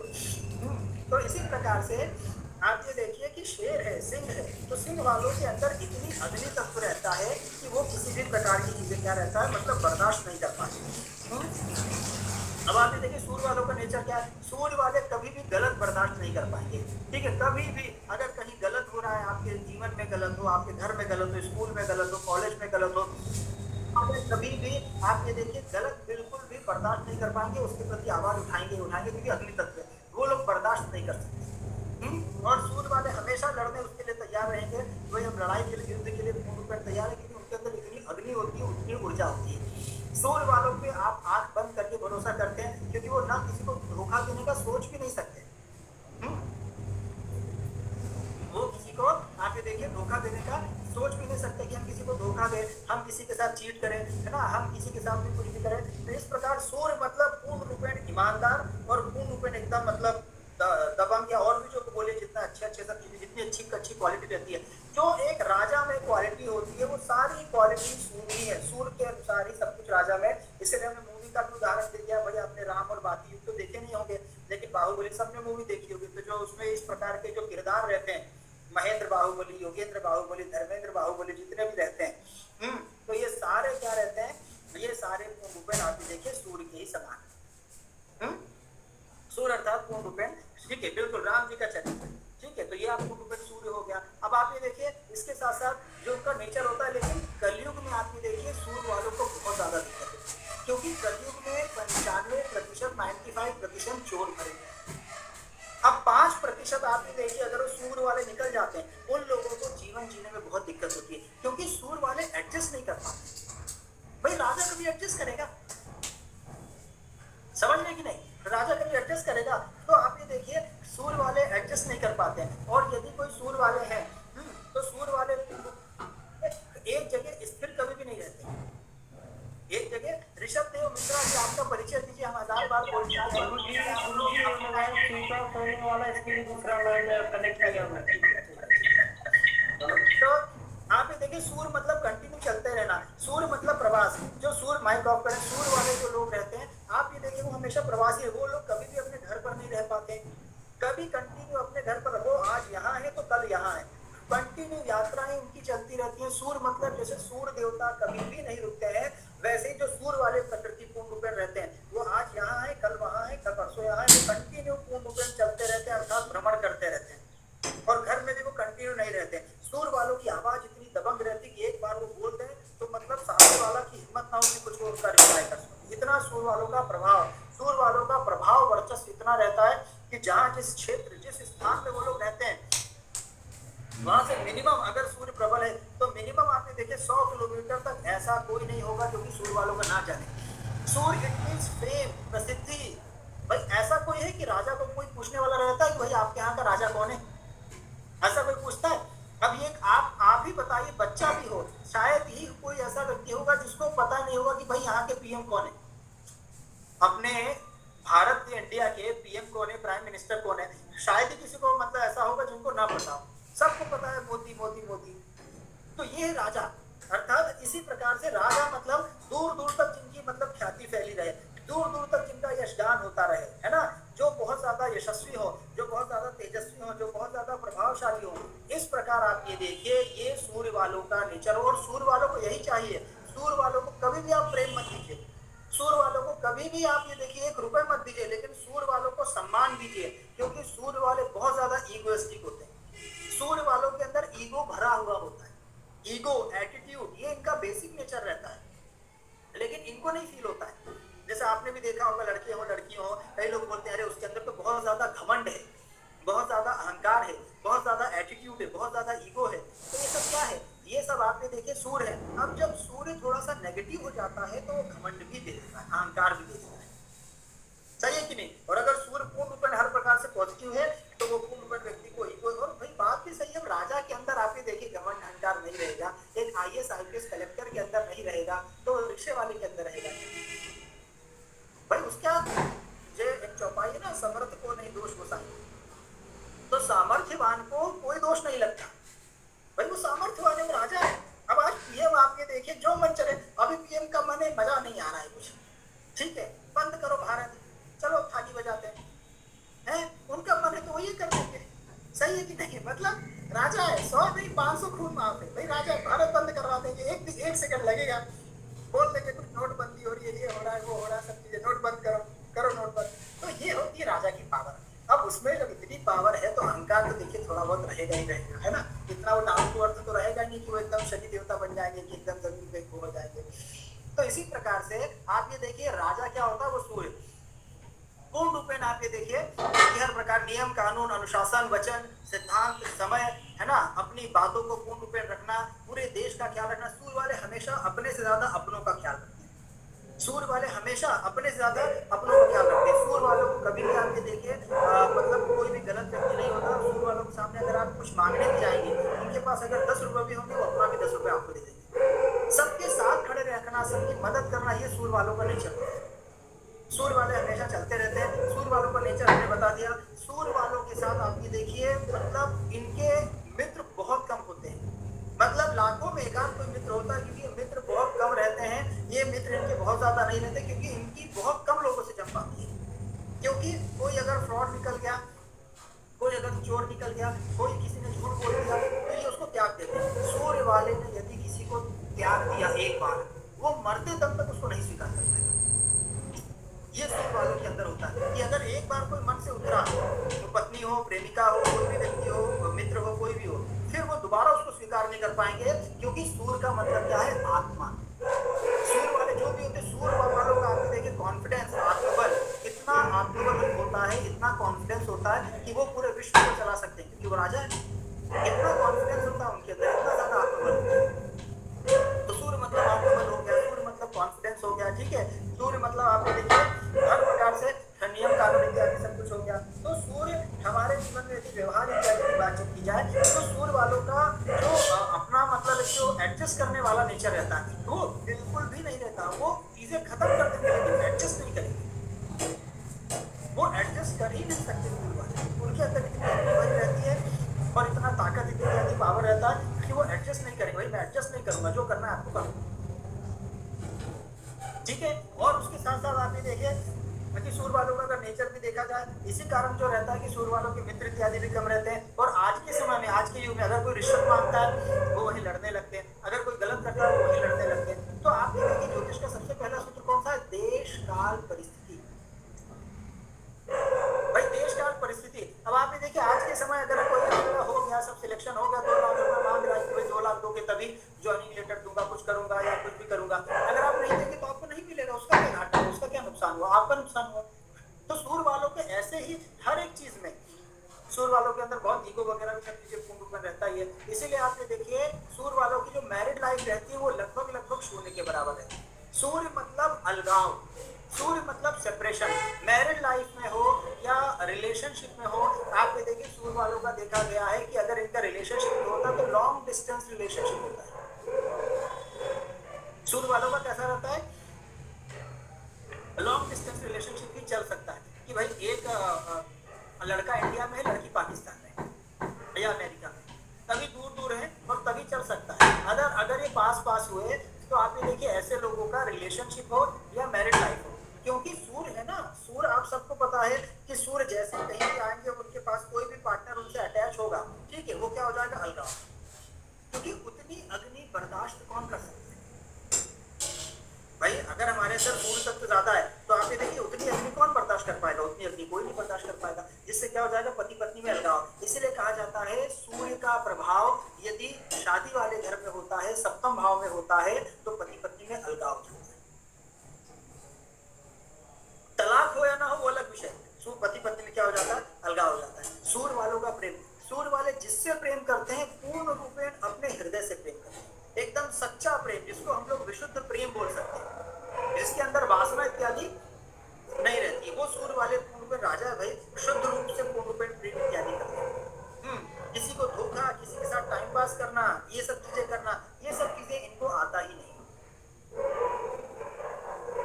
तो इसी प्रकार से आप ये देखिए कि शेर है, सिंह है, तो सिंह वालों के अंदर इतनी अग्नि तत्व रहता है कि वो किसी भी प्रकार की चीजें क्या रहता है, मतलब बर्दाश्त नहीं कर पाते। अब आप ये देखिए सूर्य वालों का नेचर क्या है? सूर्य वाले कभी भी गलत बर्दाश्त नहीं कर पाएंगे, ठीक है। कभी भी अगर कहीं गलत हो रहा है, आपके जीवन में गलत हो, आपके घर में गलत हो, स्कूल में गलत हो, कॉलेज में गलत हो, अगर कभी भी आप ये देखिए गलत बिल्कुल भी बर्दाश्त नहीं कर पाएंगे, उसके प्रति आवाज उठाएंगे क्योंकि अग्नि तत्व है, वो लोग बर्दाश्त नहीं कर सकते। और सूर्य वाले हमेशा लड़ने उसके लिए तैयार रहेंगे। वही हम लड़ाई के लिए, युद्ध के लिए पूर्ण रूप तैयार है क्योंकि उनके अंदर इतनी अग्नि होती है, उतनी ऊर्जा होती है। सूर्य वालों पे आप आंख बंद करके भरोसा करते हैं क्योंकि वो ना किसी को धोखा देने का सोच भी नहीं सकते। वो किसी को आप ये देखिए धोखा देने का सोच भी नहीं सकते कि हम किसी को धोखा दें, हम किसी के साथ चीट करें, है ना, हम किसी के साथ भी कुछ भी करें। तो इस प्रकार सूर्य मतलब पूर्ण रूपेण ईमानदार और पूर्ण रूपेण एकदम मतलब दबंग या और भी जो बोले जितना अच्छे सब चीजें जितनी अच्छी क्वालिटी रहती है, जो एक राजा में क्वालिटी होती है वो सारी क्वालिटी सूर्य ही है। सूर्य के अनुसार ही सब कुछ राजा में। इसलिए हमने मूवी का भी उदाहरण दे दिया। भाई आपने राम और बाकी युद्ध तो देखे नहीं होंगे लेकिन बाहुबली सबने मूवी देखी होगी। तो जो उसमें इस प्रकार के जो किरदार रहते हैं, महेंद्र बाहुबली, योगेंद्र बाहुबली, धर्मेंद्र बाहुबली, जितने भी रहते हैं तो ये सारे क्या रहते हैं, ये सारे पूर्ण रूपेण आप देखिए सूर्य के ही समान। सूर्य अर्थात पूर्ण रूपेण, ठीक है, बिल्कुल राम जी का चरित्र, ठीक है। तो ये आप पूर्ण रूपेण सूर्य हो गया। अब आप ये देखिए इसके साथ साथ जो उनका नेचर होता है, लेकिन कलयुग में आप ये देखिए सूर्य वालों को बहुत ज्यादा दिक्कत है क्योंकि कलयुग में 95%, 95% चोर भरे हैं। अब 5% आप ये देखिए अगर वो सूर्य वाले निकल जाते हैं, उन लोगों को जीवन जीने में बहुत दिक्कत होती है क्योंकि सूर्य वाले एडजस्ट नहीं कर पाते। भाई राजा कभी एडजस्ट करेगा, समझ रहे कि नहीं? राजा कभी एडजस्ट करेगा? तो आप ये देखिए सूर्य वाले एडजस्ट नहीं कर पाते हैं। और यदि कोई सूर्य वाले हैं तो सूर्य वाले एक जगह स्थिर कभी भी नहीं रहते एक जगह। ऋषभ देव मिश्रा जी आपका परिचय दीजिए, हम 1000 बार बोलते हैं। तो आप ये देखिए सूर्य मतलब कंटिन्यू चलते रहना, सूर्य मतलब प्रवास। जो सूर्य माइक ऑफ करें, सूर्य वाले जो लोग रहते हैं आप ये देखिए वो हमेशा प्रवासी है। वो लोग कभी भी अपने घर पर नहीं रह पाते, कभी कंटिन्यू अपने घर पर रहो, आज यहाँ है तो कल यहाँ है, कंटिन्यू यात्राएं उनकी चलती रहती हैं। सूर्य मतलब जैसे सूर्य देवता कभी भी नहीं रुकते हैं, वैसे ही जो सूर्य वाले प्रकृति पूर्ण रूपेण रहते हैं वो आज यहाँ है, कल वहाँ है, कल परसों यहाँ है, वो कंटिन्यू पूर्ण रूपेण चलते रहते हैं, अर्थात भ्रमण करते रहते हैं। और घर में भी वो कंटिन्यू नहीं रहते। सूर्य वालों की आवाज इतनी दबंग रहती कि एक बार वो बोलते हैं तो मतलब सामने वाला की हिम्मत ना होगी कुछ वो उसका रिप्लाई कर सके। इतना सूर्य वालों का प्रभाव, सूर्य वालों का प्रभाव वर्चस्व इतना रहता है कि जहाँ जिस क्षेत्र जिस स्थान में वो लोग रहते हैं वहां से मिनिमम अगर सूर्य प्रबल है तो मिनिमम आपने देखे 100 किलोमीटर तक ऐसा कोई नहीं होगा जो कि सूर्य वालों का ना जाने। सूर्य इट मींस फेम, प्रसिद्धि। भाई ऐसा कोई है कि राजा को कोई पूछने वाला रहता है कि भाई आपके यहाँ का राजा कौन है? ऐसा कोई पूछता है? अब ये आप ही बताइए, बच्चा भी हो, शायद ही कोई ऐसा व्यक्ति होगा जिसको पता नहीं होगा कि भाई यहाँ के पीएम कौन है, अपने भारत के, इंडिया के पीएम कौन है, प्राइम मिनिस्टर कौन है। शायद ही किसी को मतलब ऐसा होगा जिनको ना पता हो, सबको पता है मोदी मोदी मोदी। तो ये है राजा, अर्थात इसी प्रकार से राजा मतलब दूर दूर तक जिनकी मतलब ख्याति फैली रहे, दूर दूर तक जिनका यशगान होता रहे, है ना, जो बहुत ज्यादा यशस्वी हो, जो बहुत ज्यादा तेजस्वी हो, जो बहुत ज्यादा प्रभावशाली हो। इस प्रकार आप ये देखिए, ये सूर्य वालों का नेचर, और सूर्य वालों को यही चाहिए। सूर्य वालों को कभी भी आप प्रेम मत दीजिए, सूर्य वालों को कभी भी आप ये देखिए 1 रुपए मत दीजिए, लेकिन सूर्य वालों को सम्मान दीजिए, क्योंकि सूर्य वाले बहुत ज्यादा ईगोइस्टिक होते हैं। सूर्य वालों के अंदर ईगो भरा हुआ होता है, ईगो, एटीट्यूड, ये इनका बेसिक नेचर रहता है, लेकिन इनको नहीं फील होता है। जैसे आपने भी देखा होगा, लड़के हो लड़कियों हो, कई लोग बोलते हैं अरे उसके अंदर तो बहुत ज्यादा घमंड है, बहुत ज्यादा अहंकार है, बहुत ज्यादा एटीट्यूड है, बहुत ज्यादा ईगो है। तो ये सब क्या है? ये सब आपने देखे सूर्य है। अब जब सूर्य थोड़ा सा नेगेटिव हो जाता है तो वो घमंड भी दे देता है, अहंकार भी दे देता है, सही है कि नहीं? और अगर सूर्य पूर्ण रूप हर प्रकार से पॉजिटिव है तो वो पूर्ण रूप व्यक्ति को ईगो, और भाई बात भी सही है, राजा के अंदर आप ये देखिए घमंड अहंकार नहीं रहेगा, एक आईएएस आईपीएस कलेक्टर के अंदर नहीं रहेगा, तो रिक्शे वाले के अंदर रहेगा। भाई उसका जो एक चौपाई है ना, समर्थ को नहीं दोष गोसाई, तो सामर्थ्यवान को कोई दोष नहीं लगता, भाई वो सामर्थ्यवान है, वो राजा है। अब आज पीएम आपके देखिए जो मन चले, अभी पीएम का मन है, मजा नहीं आ रहा है कुछ, ठीक है, बंद करो भारत, चलो थाली बजाते हैं, उनका मन है तो वो ये कर देंगे, सही है कि नहीं? मतलब राजा है, 100 नहीं 500 खून माफ है, भाई राजा, भारत बंद करवा देंगे, एक सेकंड लगेगा, बोल देंगे कुछ नोटबंदी हो रही है, ये हो रहा है, वो हो रहा है, सब चीजें नोट बंद करो, करो नोट बंद। तो ये होती है राजा की पावर। अब उसमें जब इतनी पावर है तो अहंकार तो देखिए थोड़ा बहुत रहेगा ही रहेगा, है ना, इतना वो डाउन टू अर्थ तो रहेगा नहीं कि वो एकदम शनि देवता बन जाएंगे, कि एकदम जमीन पे हो जाएंगे। तो इसी प्रकार से आप ये देखिए, राजा क्या होता है? वो सूर्य पूर्ण रूपेण आप ये देखिए कि हर प्रकार नियम, कानून, अनुशासन, वचन, सिद्धांत, समय, है ना, अपनी बातों को पूर्ण रूपेण रखना, पूरे देश का ख्याल रखना। सूर्य वाले हमेशा अपने से ज्यादा अपनों का ख्याल रखते हैं, सूर्य वाले हमेशा अपने से ज्यादा अपनों का ख्याल रखते हैं। सूर्य वालों को कभी भी आप ये देखिए मतलब कोई भी गलत व्यक्ति नहीं होता। सूर्य वालों के सामने अगर आप कुछ मांगने भी जाएंगे, उनके पास अगर 10 रुपए भी होंगे, वो अपना भी 10 रुपए आपको दे देंगे। सबके साथ खड़े रखना, सबकी मदद करना, ये सूर्य वालों का नेचर है। सूर्य वाले हमेशा चलते रहते हैं, सूर्य वालों का नेचर हमने बता दिया। सूर्य वालों के साथ आप ये देखिए मतलब इनके मित्र बहुत कम होते हैं, मतलब लाखों में एकाध कोई मित्र होता है, क्योंकि मित्र बहुत कम रहते हैं। ये मित्र इनके बहुत ज्यादा नहीं रहते, क्योंकि इनकी बहुत कम लोगों से जम पाती है। क्योंकि कोई अगर फ्रॉड निकल गया, कोई अगर चोर निकल गया, कोई किसी ने झूठ बोल दिया, तो ये उसको त्याग देते हैं। सूर्य वाले ने यदि किसी को त्याग दिया एक बार, वो मरते दम तक उसको नहीं स्वीकार कर पाएगा। ये सूर्य वालों के अंदर होता है कि अगर एक बार कोई मन से उतरा, तो पत्नी हो, प्रेमिका हो, कोई भी व्यक्ति हो, मित्र हो, कोई भी हो, फिर वो दोबारा उसको स्वीकार नहीं कर पाएंगे, क्योंकि सूर्य का मतलब क्या है? आत्मा। सूर्य वाले जो भी होते हैं, सूर्य वालों का आप देखिए कॉन्फिडेंस, आत्मबल, इतना आत्मबल होता है, इतना कॉन्फिडेंस होता है कि वो पूरे विश्व को चला सकते हैं, क्योंकि वो राजा है। इतना कॉन्फिडेंस होता है उनके अंदर, इतना ज्यादा आत्मबल होता है। तो सूर्य मतलब आत्मबल हो गया, सूर्य मतलब कॉन्फिडेंस हो गया, ठीक है। सूर्य मतलब आप देखिए हर प्रकार से नियम, कानून इत्यादि सब कुछ हो गया। तो सूर्य हमारे जीवन में यदि व्यवहार इत्यादि की बातचीत की जाए, तो सूर्य वालों का जो अपना मतलब जो एडजस्ट करने वाला नेचर रहता है, वो बिल्कुल भी नहीं रहता। वो चीजें खत्म कर देंगे, लेकिन एडजस्ट नहीं करेंगे, वो एडजस्ट कर ही नहीं सकते। सूर्य वाले, उनके अंदर इतनी अग्नि भरी रहती है और इतना ताकत, इत्यादि पावर रहता है कि वो एडजस्ट नहीं करेंगे। भाई मैं एडजस्ट नहीं करूंगा, जो करना है आपको करूंगा, ठीक है। और उसके साथ साथ आप ये देखिए कि सूर्य वालों का अगर नेचर भी देखा जाए, इसी कारण जो रहता है कि सूर्य वालों के मित्र इत्यादि भी कम रहते हैं। और आज के समय में, आज के युग में अगर कोई रिश्वत मांगता है, वो वही लड़ने लगते हैं, अगर कोई गलत करता है, वो वही लड़ने लगते हैं। तो आप ये देखिए ज्योतिष का सबसे पहला सूत्र कौन सा है? देश, काल, परिस्थिति। भाई देश, काल, परिस्थिति। अब आप ये देखिए आज के समय अगर कोई हो गया, सब सिलेक्शन हो गया, 2 लाख रुपए मांग रहा है कि भाई 2 लाख दोगे तभी ज्वाइनिंग लेटर दूंगा, कुछ करूंगा या कुछ भी करूंगा। अगर आप नहीं देंगे तो आपको नहीं मिलेगा, उसका क्या घाटा है, उसका क्या नुकसान हुआ? आपका नुकसान हुआ। तो सूर्य वालों के ऐसे ही हर एक चीज में, सूर्य वालों के अंदर बहुत ईगो वगैरह भी सब चीजें पूर्ण रूप में रहता ही है। इसीलिए आप ये देखिए सूर्य वालों की जो मैरिड लाइफ रहती है, वो लगभग 0 के बराबर है। सूर्य मतलब अलगाव, सूर्य मतलब सेपरेशन, मैरिड लाइफ में हो या रिलेशनशिप में हो, आप ये देखिए सूर्य वालों का देखा गया है कि अगर इनका रिलेशनशिप होता तो लॉन्ग डिस्टेंस रिलेशनशिप होता है। सूर्य वालों का कैसा रहता है, लॉन्ग डिस्टेंस रिलेशनशिप भी चल सकता है कि भाई एक लड़का इंडिया में है, लड़की पाकिस्तान में या अमेरिका में, तभी दूर दूर है और तभी चल सकता है। अगर ये पास पास हुए तो आप ये देखिए ऐसे लोगों का रिलेशनशिप हो या मैरिड लाइफ हो, क्योंकि सूर्य है ना, सूर्य आप सबको पता है कि सूर्य जैसे कहीं भी आएंगे उनके पास कोई भी पार्टनर उनसे अटैच होगा, ठीक है, वो क्या हो जाएगा, अलगाव, क्योंकि उतनी अग्नि बर्दाश्त कौन कर सकता है भाई। अगर हमारे अंदर सूर्य तत्व ज्यादा है तो आप ये देखिए उतनी अग्नि कौन बर्दाश्त कर पाएगा, उतनी अग्नि कोई नहीं बर्दाश्त कर पाएगा, जिससे क्या हो जाएगा, पति पत्नी में अलगाव। इसीलिए कहा जाता है सूर्य का प्रभाव यदि शादी वाले घर में होता है, सप्तम भाव में होता है, तो पति पत्नी में अलगाव हो जाता है। तलाक हो या ना हो वो अलग विषय, पति पत्नी में क्या हो जाता है, अलगाव हो जाता है। सूर्य वालों का प्रेम, सूर्य वाले जिससे प्रेम करते हैं पूर्ण रूपेण अपने हृदय से प्रेम करते हैं, एकदम सच्चा प्रेम, जिसको हम लोग विशुद्ध प्रेम बोल सकते हैं, जिसके अंदर वासना इत्यादि नहीं रहती है, वो सूर्य वाले पूर्ण रूपेण राजा है भाई, शुद्ध रूप से पूर्ण रूपेण प्रेम इत्यादि करते हैं। किसी को धोखा, किसी के साथ टाइम पास करना, ये सब चीजें करना, ये सब चीजें इनको आता ही नहीं,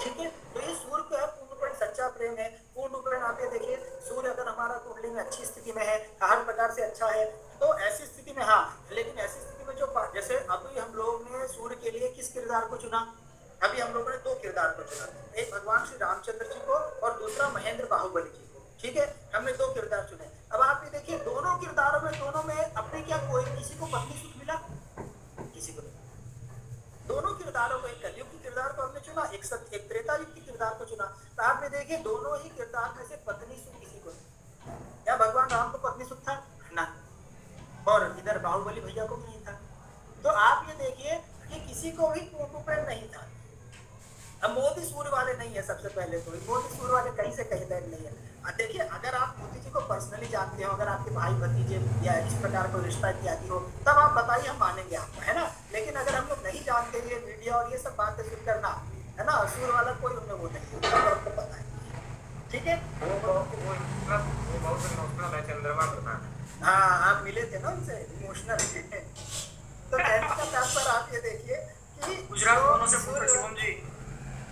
ठीक है। तो ये सूर्य को है पूर्ण रूपेण सच्चा प्रेम है, पूर्ण रूपेण। आप ये देखिए सूर्य अगर हमारा कुंडली में अच्छी स्थिति में है, हर प्रकार से अच्छा है, तो ऐसी स्थिति में हाँ, लेकिन ऐसी स्थिति में जो जैसे अभी हम लोग ने सूर्य के लिए किस किरदार को चुना, अभी हम लोगों ने दो किरदार को चुना, एक भगवान श्री रामचंद्र जी को और दूसरा महेंद्र बाहुबली जी को, ठीक है, हमने दो किरदार चुने। अब आप ये देखिए दोनों किरदारों में, दोनों में अपने क्या कोई किसी को पत्नी सुख मिला, किसी को नहीं। दोनों किरदारों को, एक कलयुग की किरदार को हमने चुना, एक त्रेता युग की किरदार को चुना, तो आप ये देखिए दोनों ही किरदार में से पत्नी सुख किसी को नहीं। क्या भगवान राम को पत्नी सुख था ना, और इधर बाहुबली भैया को भी नहीं था। तो आप ये देखिए कि किसी को भी पूर्ण नहीं था। अब मोदी सूर्य वाले नहीं है, सबसे पहले तो मोदी सूर्य वाले कहीं से कहीं तक नहीं है। देखिए अगर आप मोदी जी को पर्सनली जानते हो, अगर आपके भाई भतीजे या इस प्रकार कोई रिश्ता इत्यादि हो, तब आप बताइए, हम मानेंगे आपको, है ना। लेकिन अगर हम लोग नहीं जानते, ये मीडिया और ये सब बातें सुन करना, है ना, सूर्य वाला कोई उन्हें वो नहीं, आपको पता है, ठीक है। वो बहुत इमोशनल है चंद्रमा प्रधान। हाँ, आप मिले थे ना उनसे, इमोशनल। तो कहने का तात्पर्य आप ये देखिए कि गुजरात दोनों से पूछो शिवम जी।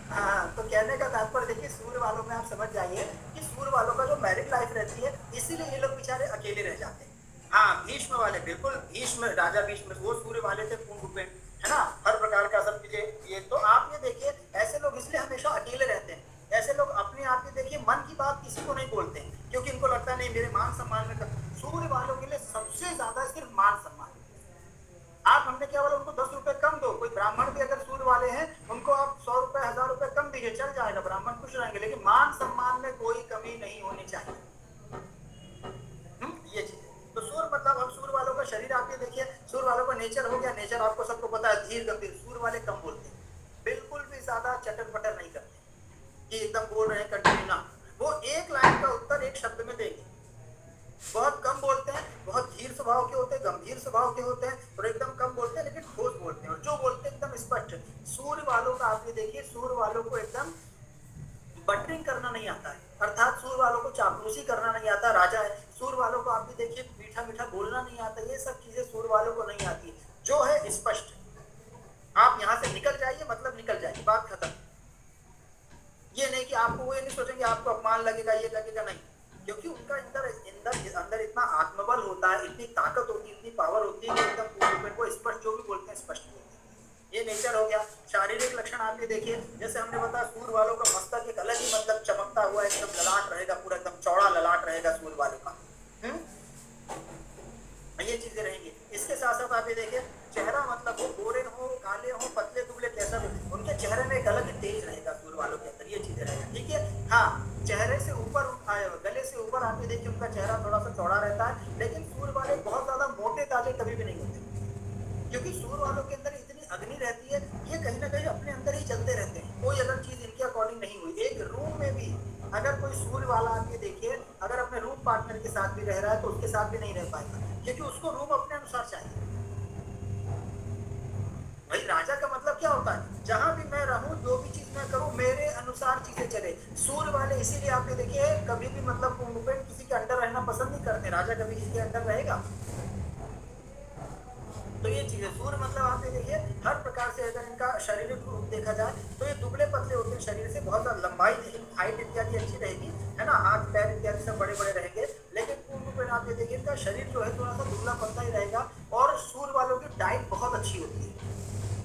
हाँ, तो कहने का तात्पर्य देखिए सूर्य वालों में आप समझ जाइए कि सूर्य वालों का जो मैरिड लाइफ रहती है, इसीलिए ये लोग बेचारे अकेले रह जाते हैं। हाँ, भीष्म वाले, बिल्कुल भीष्म, राजा भीष्म, वो सूर्य वाले थे पूर्ण रूपेण, है ना, हर प्रकार का सब चीजें ये। तो आप ये देखिए ऐसे लोग इसलिए हमेशा अकेले रहते हैं। ऐसे लोग अपने आप ये देखिए मन की बात किसी को नहीं बोलते हैं, क्योंकि इनको लगता है नहीं मेरे मान सम्मान में। सूर्य वालों के लिए सबसे ज्यादा सिर्फ मान सम्मान। आप हमने क्या बोला, उनको 10 रुपए कम दो, कोई ब्राह्मण भी अगर सूर्य वाले हैं उनको आप 100 रुपए 1000 रुपए कम दीजिए, चल जाएगा, ब्राह्मण खुश रहेंगे, लेकिन मान सम्मान में कोई कमी नहीं होनी चाहिए। ये चीज। तो सूर्य मतलब हम सूर्य वालों का शरीर आप ये देखिए, सूर्य वालों का नेचर हो गया, नेचर आपको सबको पता है, धीर गंभीर। सूर्य वाले कम बोलते हैं, बिल्कुल भी ज्यादा चटर पटर नहीं करते कि एकदम बोल रहे हैं कंटिन्यू ना, वो एक लाइन का उत्तर एक शब्द में देंगे। बहुत कम बोलते हैं, बहुत धीर स्वभाव के होते हैं, गंभीर स्वभाव के होते हैं, और एकदम कम बोलते हैं लेकिन ठोस बोलते हैं, और जो बोलते हैं एकदम स्पष्ट। सूर्य वालों का आप ये देखिए, सूर्य वालों को एकदम बटरिंग करना नहीं आता है, अर्थात सूर्य वालों को चापलूसी करना नहीं आता। राजा है, सूर्य वालों को आप ये देखिए मीठा मीठा बोलना नहीं आता, ये सब चीजें सूर्य वालों को नहीं आती। जो है स्पष्ट, आप यहाँ से निकल जाइए, मतलब निकल जाइए, बात खत्म। ये नहीं कि आपको, वो ये नहीं सोचेंगे आपको अपमान लगेगा, ये लगेगा, नहीं, क्योंकि उनका अंदर इतना आत्मबल होता है, इतनी ताकत होती है, इतनी पावर होती है कि एकदम पूर्ण को स्पष्ट जो भी बोलते हैं स्पष्ट बोलते हैं। ये नेचर हो गया। शारीरिक लक्षण आप ये देखिए, जैसे हमने बताया सूर्य वालों का मस्तक एक अलग ही मतलब चमकता हुआ एकदम ललाट रहेगा, पूरा एकदम चौड़ा ललाट रहेगा सूर्य वालों का। ये चीजें रहेंगी। इसके साथ साथ आप ये देखिए, चेहरा मतलब वो गोरे हो, काले हो, पतले दुबले, कैसा भी, उनके चेहरे में एक अलग ही तेज रहेगा सूर्य वालों के अंदर, ये चीजें रहेगा, ठीक है। हाँ, चेहरे से ऊपर गले से ऊपर आप ये देखिए उनका चेहरा थोड़ा सा चौड़ा रहता है, लेकिन सूर्य वाले बहुत ज्यादा मोटे ताजे कभी भी नहीं होते, क्योंकि सूर्य वालों के अंदर इतनी अग्नि रहती है, ये कहीं ना कहीं अपने अंदर ही चलते रहते हैं, कोई अलग चीज इनके अकॉर्डिंग नहीं हुई। एक रूम में भी अगर कोई सूर्य वाला आप ये देखिए, अगर अपने रूम पार्टनर के साथ भी रह रहा है तो उसके साथ भी नहीं रह पाएगा, क्योंकि उसको रूम अपने अनुसार चाहिए। भाई राजा का मतलब क्या होता है, जहां भी मैं रहूं, जो भी चीज ना करूं, मेरे अनुसार चीजें चले। सूर्य वाले इसीलिए आप ये देखिए कभी भी मतलब मूवमेंट किसी के अंडर रहना पसंद नहीं करते। राजा कभी किसी के अंडर रहेगा? तो ये चीज है। सूर्य मतलब आप ये देखिए हर प्रकार से अगर इनका शारीरिक रूप देखा जाए तो ये दुबले पतले होते हैं शरीर से, बहुत ज्यादा लंबाई हाइट इत्यादि अच्छी रहेगी, है ना, हाथ पैर इत्यादि सब बड़े बड़े रहेंगे। लेकिन पूर्ण रूप में आप ये देखिए इनका शरीर जो है थोड़ा सा दुबला पतला ही रहेगा। और सूर्य वालों की डाइट बहुत अच्छी होती है।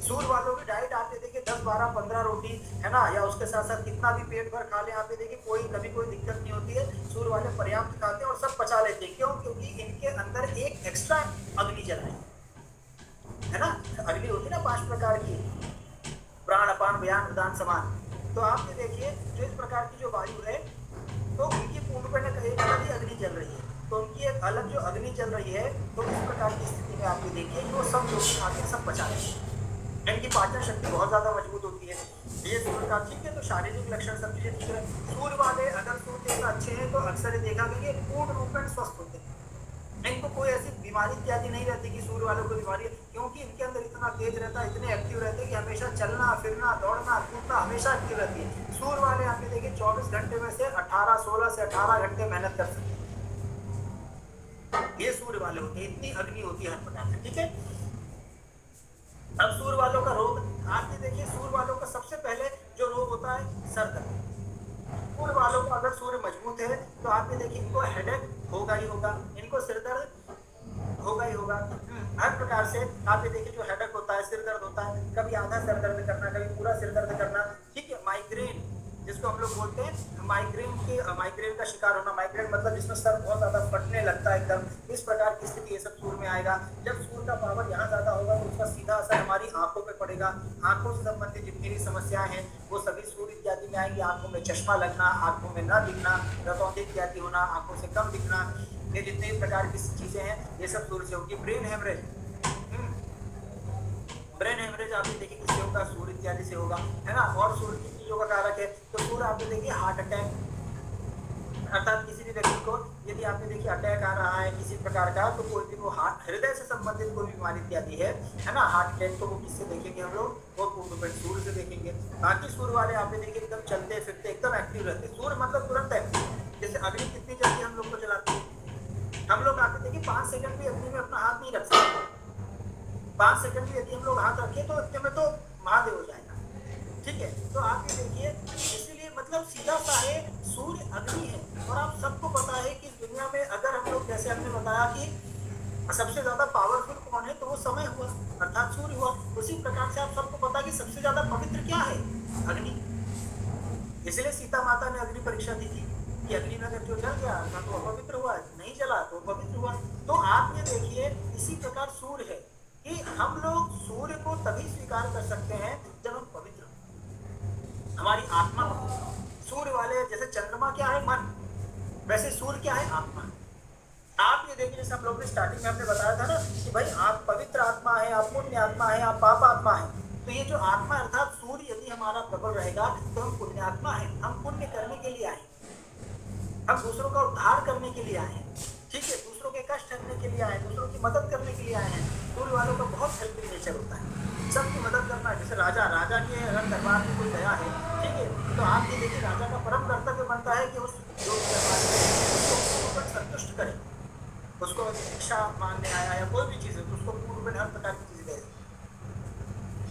सूर्य वालों की डाइट आप ये देखिए 10 12 15 रोटी, है ना, या उसके साथ साथ कितना भी पेट भर खा ले आप ये देखिए कोई कभी कोई दिक्कत नहीं होती है। सूर्य वाले पर्याप्त खाते हैं और सब पचा लेते हैं। क्यों? क्योंकि इनके अंदर एक एक्स्ट्रा अग्नि जल रही है ना। अग्नि होती है ना 5 प्रकार की, प्राण अपान व्यान उदान समान। तो आप ये देखिए जो इस प्रकार की जो वायु है तो उनकी पूर्ण पे एक अलग ही अग्नि जल रही है। तो उनकी एक अलग जो अग्नि चल रही है तो इस प्रकार की स्थिति में आप ये देखिए कि वो सब लोग खाते सब पचा लेते हैं। इनकी पाचन शक्ति बहुत ज्यादा मजबूत होती है। ये सूर्य का ठीक है। तो शारीरिक लक्षण सब चीजें ठीक है। सूर्य वाले अगर सूर्य देवता अच्छे हैं तो अक्सर ये देखा गया कि पूर्ण रूप में स्वस्थ होते हैं। इनको कोई ऐसी बीमारी इत्यादि नहीं रहती कि सूर्य वालों को बीमारी है, क्योंकि इनके अंदर इतना तेज रहता है, इतने एक्टिव रहते हैं कि हमेशा चलना फिरना दौड़ना कूदना हमेशा एक्टिव रहती है। सूर्य वाले आप ये देखिए 24 घंटे में से 16 से 18 घंटे मेहनत कर सकते हैं। ये सूर्य वाले होते हैं, इतनी अग्नि होती है हर प्रकार से। ठीक है। अब सूर्य वालों का रोग आप ये देखिए, सूर्य वालों का सबसे पहले जो रोग होता है सर दर्द। सूर्य वालों को अगर सूर्य मजबूत है तो आप ये देखिए इनको हेडेक होगा ही होगा, इनको सिर दर्द होगा ही होगा। हर प्रकार से आप ये देखिए जो हेडेक होता है, सिर दर्द होता है, कभी आधा सिर दर्द करना, कभी पूरा सिर दर्द करना। ठीक है। माइग्रेन जिसको हम लोग बोलते हैं, माइग्रेन का शिकार होना। माइग्रेन मतलब जिसमें सर बहुत ज्यादा फटने लगता है एकदम, इस प्रकार की स्थिति ये सब सूर्य में आएगा। जब सूर्य का पावर यहाँ ज्यादा होगा तो उसका सीधा असर हमारी आंखों पे पड़ेगा। आंखों से संबंधित जितनी भी समस्याएं हैं वो सभी सूर्य इत्यादि में आएंगी। आंखों में चश्मा लगना, आंखों में न दिखना, रतौंधी इत्यादि होना, आंखों से कम दिखना, ये जितने भी प्रकार की चीजें हैं ये सब सूर्य से होगी। ब्रेन हेमरेज, ब्रेन हेमरेज आप देखिए किससे होगा? सूर्य इत्यादि से होगा, है ना। और सूर्य की चीजों का कारक है तो सूर्य आप देखिए हार्ट अटैक, अर्थात किसी भी व्यक्ति को यदि आप देखिए अटैक आ रहा है किसी प्रकार का, तो कोई भी वो हृदय से संबंधित कोई बीमारी इत्यादि है ना, हार्ट अटैक, तो वो किससे देखेंगे हम लोग? वो पूर्ण सूर्य से देखेंगे। बाकी सूर्य वाले आप देखिए एकदम चलते फिरते एकदम एक्टिव रहते हैं। सूर्य मतलब तुरंत एक्टिव। जैसे अग्नि कितनी जल्दी हम लोग को चलाती है, हम लोग आप देखिए 5 सेकंड भी अग्नि में अपना हाथ नहीं रख सकते। 5 सेकंड भी यदि हम लोग हाथ रखें तो इतने में तो महादेव हो जाएगा। ठीक है। तो आप ये देखिए इसीलिए मतलब सीधा सा है सूर्य अग्नि है। और आप सबको पता है कि इस दुनिया में अगर हम लोग जैसे हमने बताया कि सबसे ज्यादा पावरफुल कौन है तो वो समय हुआ अर्थात सूर्य हुआ। उसी प्रकार से आप सबको पता कि सबसे ज्यादा पवित्र क्या है? अग्नि। इसलिए सीता माता ने अग्नि परीक्षा दी थी कि अग्नि में अगर जो जल गया तो अपवित्र हुआ, नहीं जला तो पवित्र हुआ। तो आप ये देखिए इसी प्रकार सूर्य है कि हम लोग सूर्य को तभी स्वीकार कर सकते हैं जब हम पवित्र, हमारी आत्मा। सूर्य वाले जैसे चंद्रमा क्या है? मन। वैसे सूर्य क्या है? आत्मा। आप ये देखिए जैसे हम लोग ने स्टार्टिंग में हमने बताया था ना कि भाई आप पवित्र आत्मा है, आप पुण्य आत्मा है, आप पाप आत्मा है। तो ये जो आत्मा अर्थात सूर्य यदि हमारा प्रबल रहेगा तो हम पुण्यात्मा है, हम पुण्य करने के लिए आए, हम दूसरों का उद्धार करने के लिए आए हैं। ठीक है। दूसरों के कष्ट हटने के लिए आए, दूसरों की मदद करने के लिए आए हैं। सूर्य वालों का बहुत हेल्पिंग नेचर होता है, सबकी मदद करना। जैसे राजा के अगर दरबार में कोई गया है, ठीक है, तो आप ये देखिए राजा का परम कर्तव्य बनता है कि उस जो दरबार उसको संतुष्ट करे, उसको शिक्षा मांगने आया या कोई भी चीज है तो उसको पूर्ण में हर प्रकार की चीजें दे।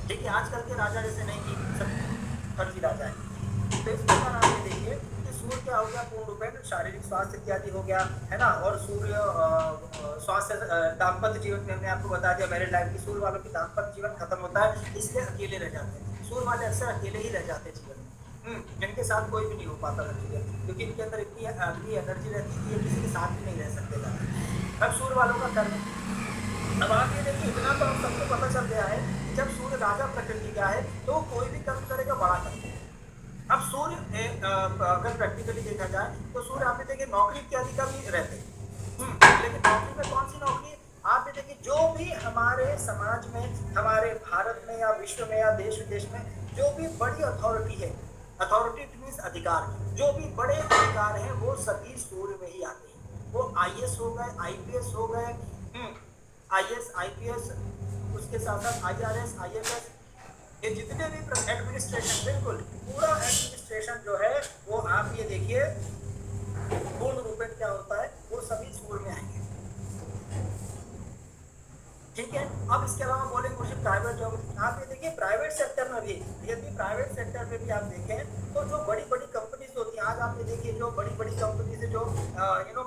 ठीक है। आजकल के राजा जैसे नहीं कि सब फर्जी राजा है। तो इस प्रकार आप ये देखिए कि सूर्य क्या हो गया? पूर्ण रूप में शारीरिक स्वास्थ्य इत्यादि हो गया, है ना। और सूर्य स्वास्थ्य दाम्पत्य जीवन में हमने आपको बता दिया मैरिड लाइफ की, सूर्य वालों की दाम्पत्य जीवन खत्म होता है, इसलिए अकेले रह जाते हैं। सूर्य वाले अक्सर अकेले ही रह जाते हैं जीवन में, इनके साथ कोई भी नहीं हो पाता क्योंकि इनके अंदर इतनी एनर्जी रहती है कि किसी के साथ भी नहीं रह सकते। अब सूर्य वालों का कर्म, अब आप ये देखिए इतना तो हम सबको पता चल गया है कि जब सूर्य राजा प्रकृति का है तो कोई भी कर्म करेगा बड़ा करेगा। अब सूर्य अगर प्रैक्टिकली देखा जाए तो सूर्य आप देखिए नौकरी इत्यादि का भी रहते हैं, लेकिन नौकरी में कौन सी नौकरी? आप ये देखिए जो भी हमारे समाज में, हमारे भारत में या विश्व में या देश विदेश में जो भी बड़ी अथॉरिटी है, अथॉरिटी मीन्स अधिकार, जो भी बड़े अधिकार हैं वो सभी सूर्य में ही आते हैं। वो IAS हो गए, IPS हो गए, IS, IPS, उसके साथ साथ IRS, IFS, ये जितने भी एडमिनिस्ट्रेशन, बिल्कुल पूरा एडमिनिस्ट्रेशन जो है वो आप ये देखिए पूर्ण रूप में क्या होता है, वो सभी सूर्य में आएंगे। ठीक है, अब इसके अलावा बोलेंगे कुछ प्राइवेट जॉब। आप ये देखिए प्राइवेट सेक्टर में भी, यदि प्राइवेट सेक्टर में भी आप देखें तो जो बड़ी बड़ी कंपनीज होती हैं, आज आप ये देखिए जो बड़ी बड़ी कंपनीज है जो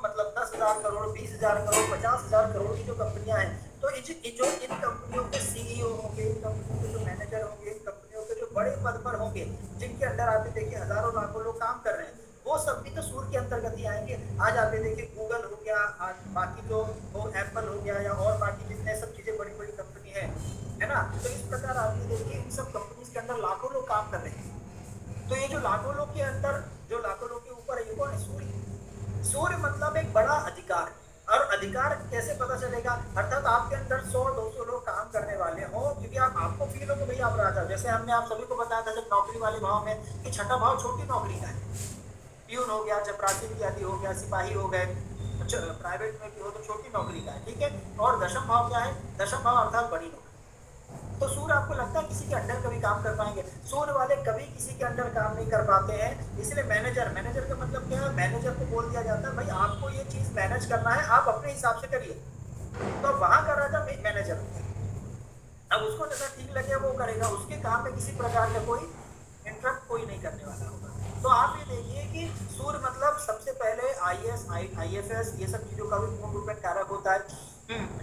मतलब 10,000 करोड़, 20,000 करोड़, 50,000 करोड़ की जो कंपनियां हैं, तो जो इन कंपनियों के सीईओ होंगे, इन कंपनियों के जो मैनेजर होंगे, इन कंपनियों के जो बड़े पद पर होंगे, जिनके अंदर आप ये देखिए हजारों लाखों लोग काम कर रहे हैं, वो सब भी तो सूर्य के अंतर्गत ही आएंगे। आज आप ये देखिए गूगल हो गया, आज बाकी जो वो एप्पल हो गया, या और बाकी जितने सब चीजें बड़ी बड़ी कंपनी है ना, तो इस प्रकार आप ये देखिए इन सब कंपनीज के अंदर लाखों लोग काम कर रहे हैं। तो ये जो लाखों लोग के अंदर, जो लाखों लोग के ऊपर है, ये कौन है? सूर्य। सूर्य मतलब एक बड़ा अधिकार। और अधिकार कैसे पता चलेगा? अर्थात आपके अंदर 100-200 लोग काम करने वाले हो, क्योंकि आपको फील हो कि भाई आप राजा, जैसे हमने आप सभी को बताया था जब नौकरी वाले भाव में कि छठा भाव छोटी नौकरी का है, प्यून हो गया, चपरासी इत्यादि हो गया, सिपाही हो गए, प्राइवेट में भी हो तो छोटी नौकरी का है, ठीक है। और दशम भाव क्या है? दशम भाव अर्थात बड़ी नौकरी। तो सूर्य आपको लगता है किसी के अंडर कभी काम कर पाएंगे? सूर्य वाले कभी किसी के अंडर काम नहीं कर पाते हैं। इसलिए मैनेजर का मतलब क्या है? मैनेजर को बोल दिया जाता है भाई आपको ये चीज मैनेज करना है, आप अपने हिसाब से करिए। तो वहां का राजा मैनेजर होता है। अब उसको जैसा ठीक लगे वो करेगा, उसके काम में किसी प्रकार का कोई इंटरप्ट कोई नहीं करने वाला होगा। तो आप ये देखिए कि सूर्य मतलब सबसे पहले आईएएस, आईएफएस, ये सब चीजों का भी पूर्ण रूप में कारक होता है।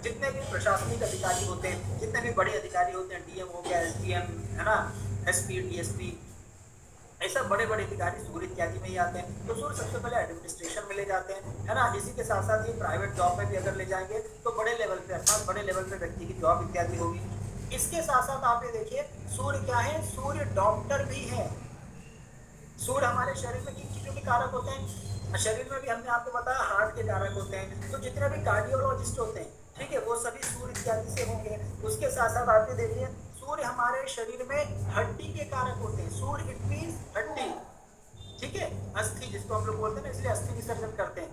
जितने भी प्रशासनिक अधिकारी होते हैं, जितने भी बड़े अधिकारी होते हैं, डीएम हो गया, एसडीएम है ना, एसपी, डीएसपी, ऐसा बड़े बड़े अधिकारी सूर्य इत्यादि में ही आते हैं। तो सूर्य सबसे पहले एडमिनिस्ट्रेशन में ले जाते हैं, है ना। इसी के साथ साथ ये प्राइवेट जॉब में भी अगर ले जाएंगे तो बड़े लेवल पे, अर्थात बड़े लेवल पे व्यक्ति की जॉब इत्यादि होगी। इसके साथ साथ आप ये देखिए सूर्य क्या है? सूर्य डॉक्टर भी है। सूर्य हमारे शरीर में किन चीजों के कारक होते हैं? शरीर में भी हमने आपको बताया हार्ट के कारक होते हैं। तो जितने भी कार्डियोलॉजिस्ट होते हैं, ठीक है, वो सभी सूर्य इत्यादि से होंगे। उसके साथ साथ आप ये देखिए सूर्य हमारे शरीर में हड्डी के कारक होते हैं। सूर्य इट मींस हड्डी, ठीक है, अस्थि जिसको हम लोग बोलते हैं ना, इसलिए अस्थि विसर्जन करते हैं।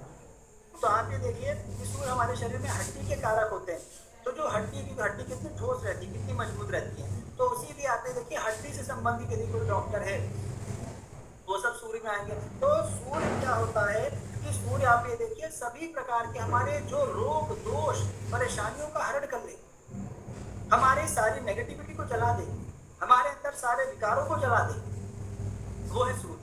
तो आप ये देखिए कि सूर्य हमारे शरीर में हड्डी के कारक होते हैं। तो जो हड्डी कितनी ठोस रहती है, कितनी मजबूत रहती है, तो उसी भी आप ये देखिए हड्डी से संबंधित यदि कोई डॉक्टर है वो सब सूर्य में आएंगे। तो सूर्य क्या होता है कि सूर्य आप ये देखिए सभी प्रकार के हमारे जो रोग, दोष, परेशानियों का हरण कर ले, हमारी सारी नेगेटिविटी को जला दे, हमारे अंदर सारे विकारों को जला दे, वो है सूर्य।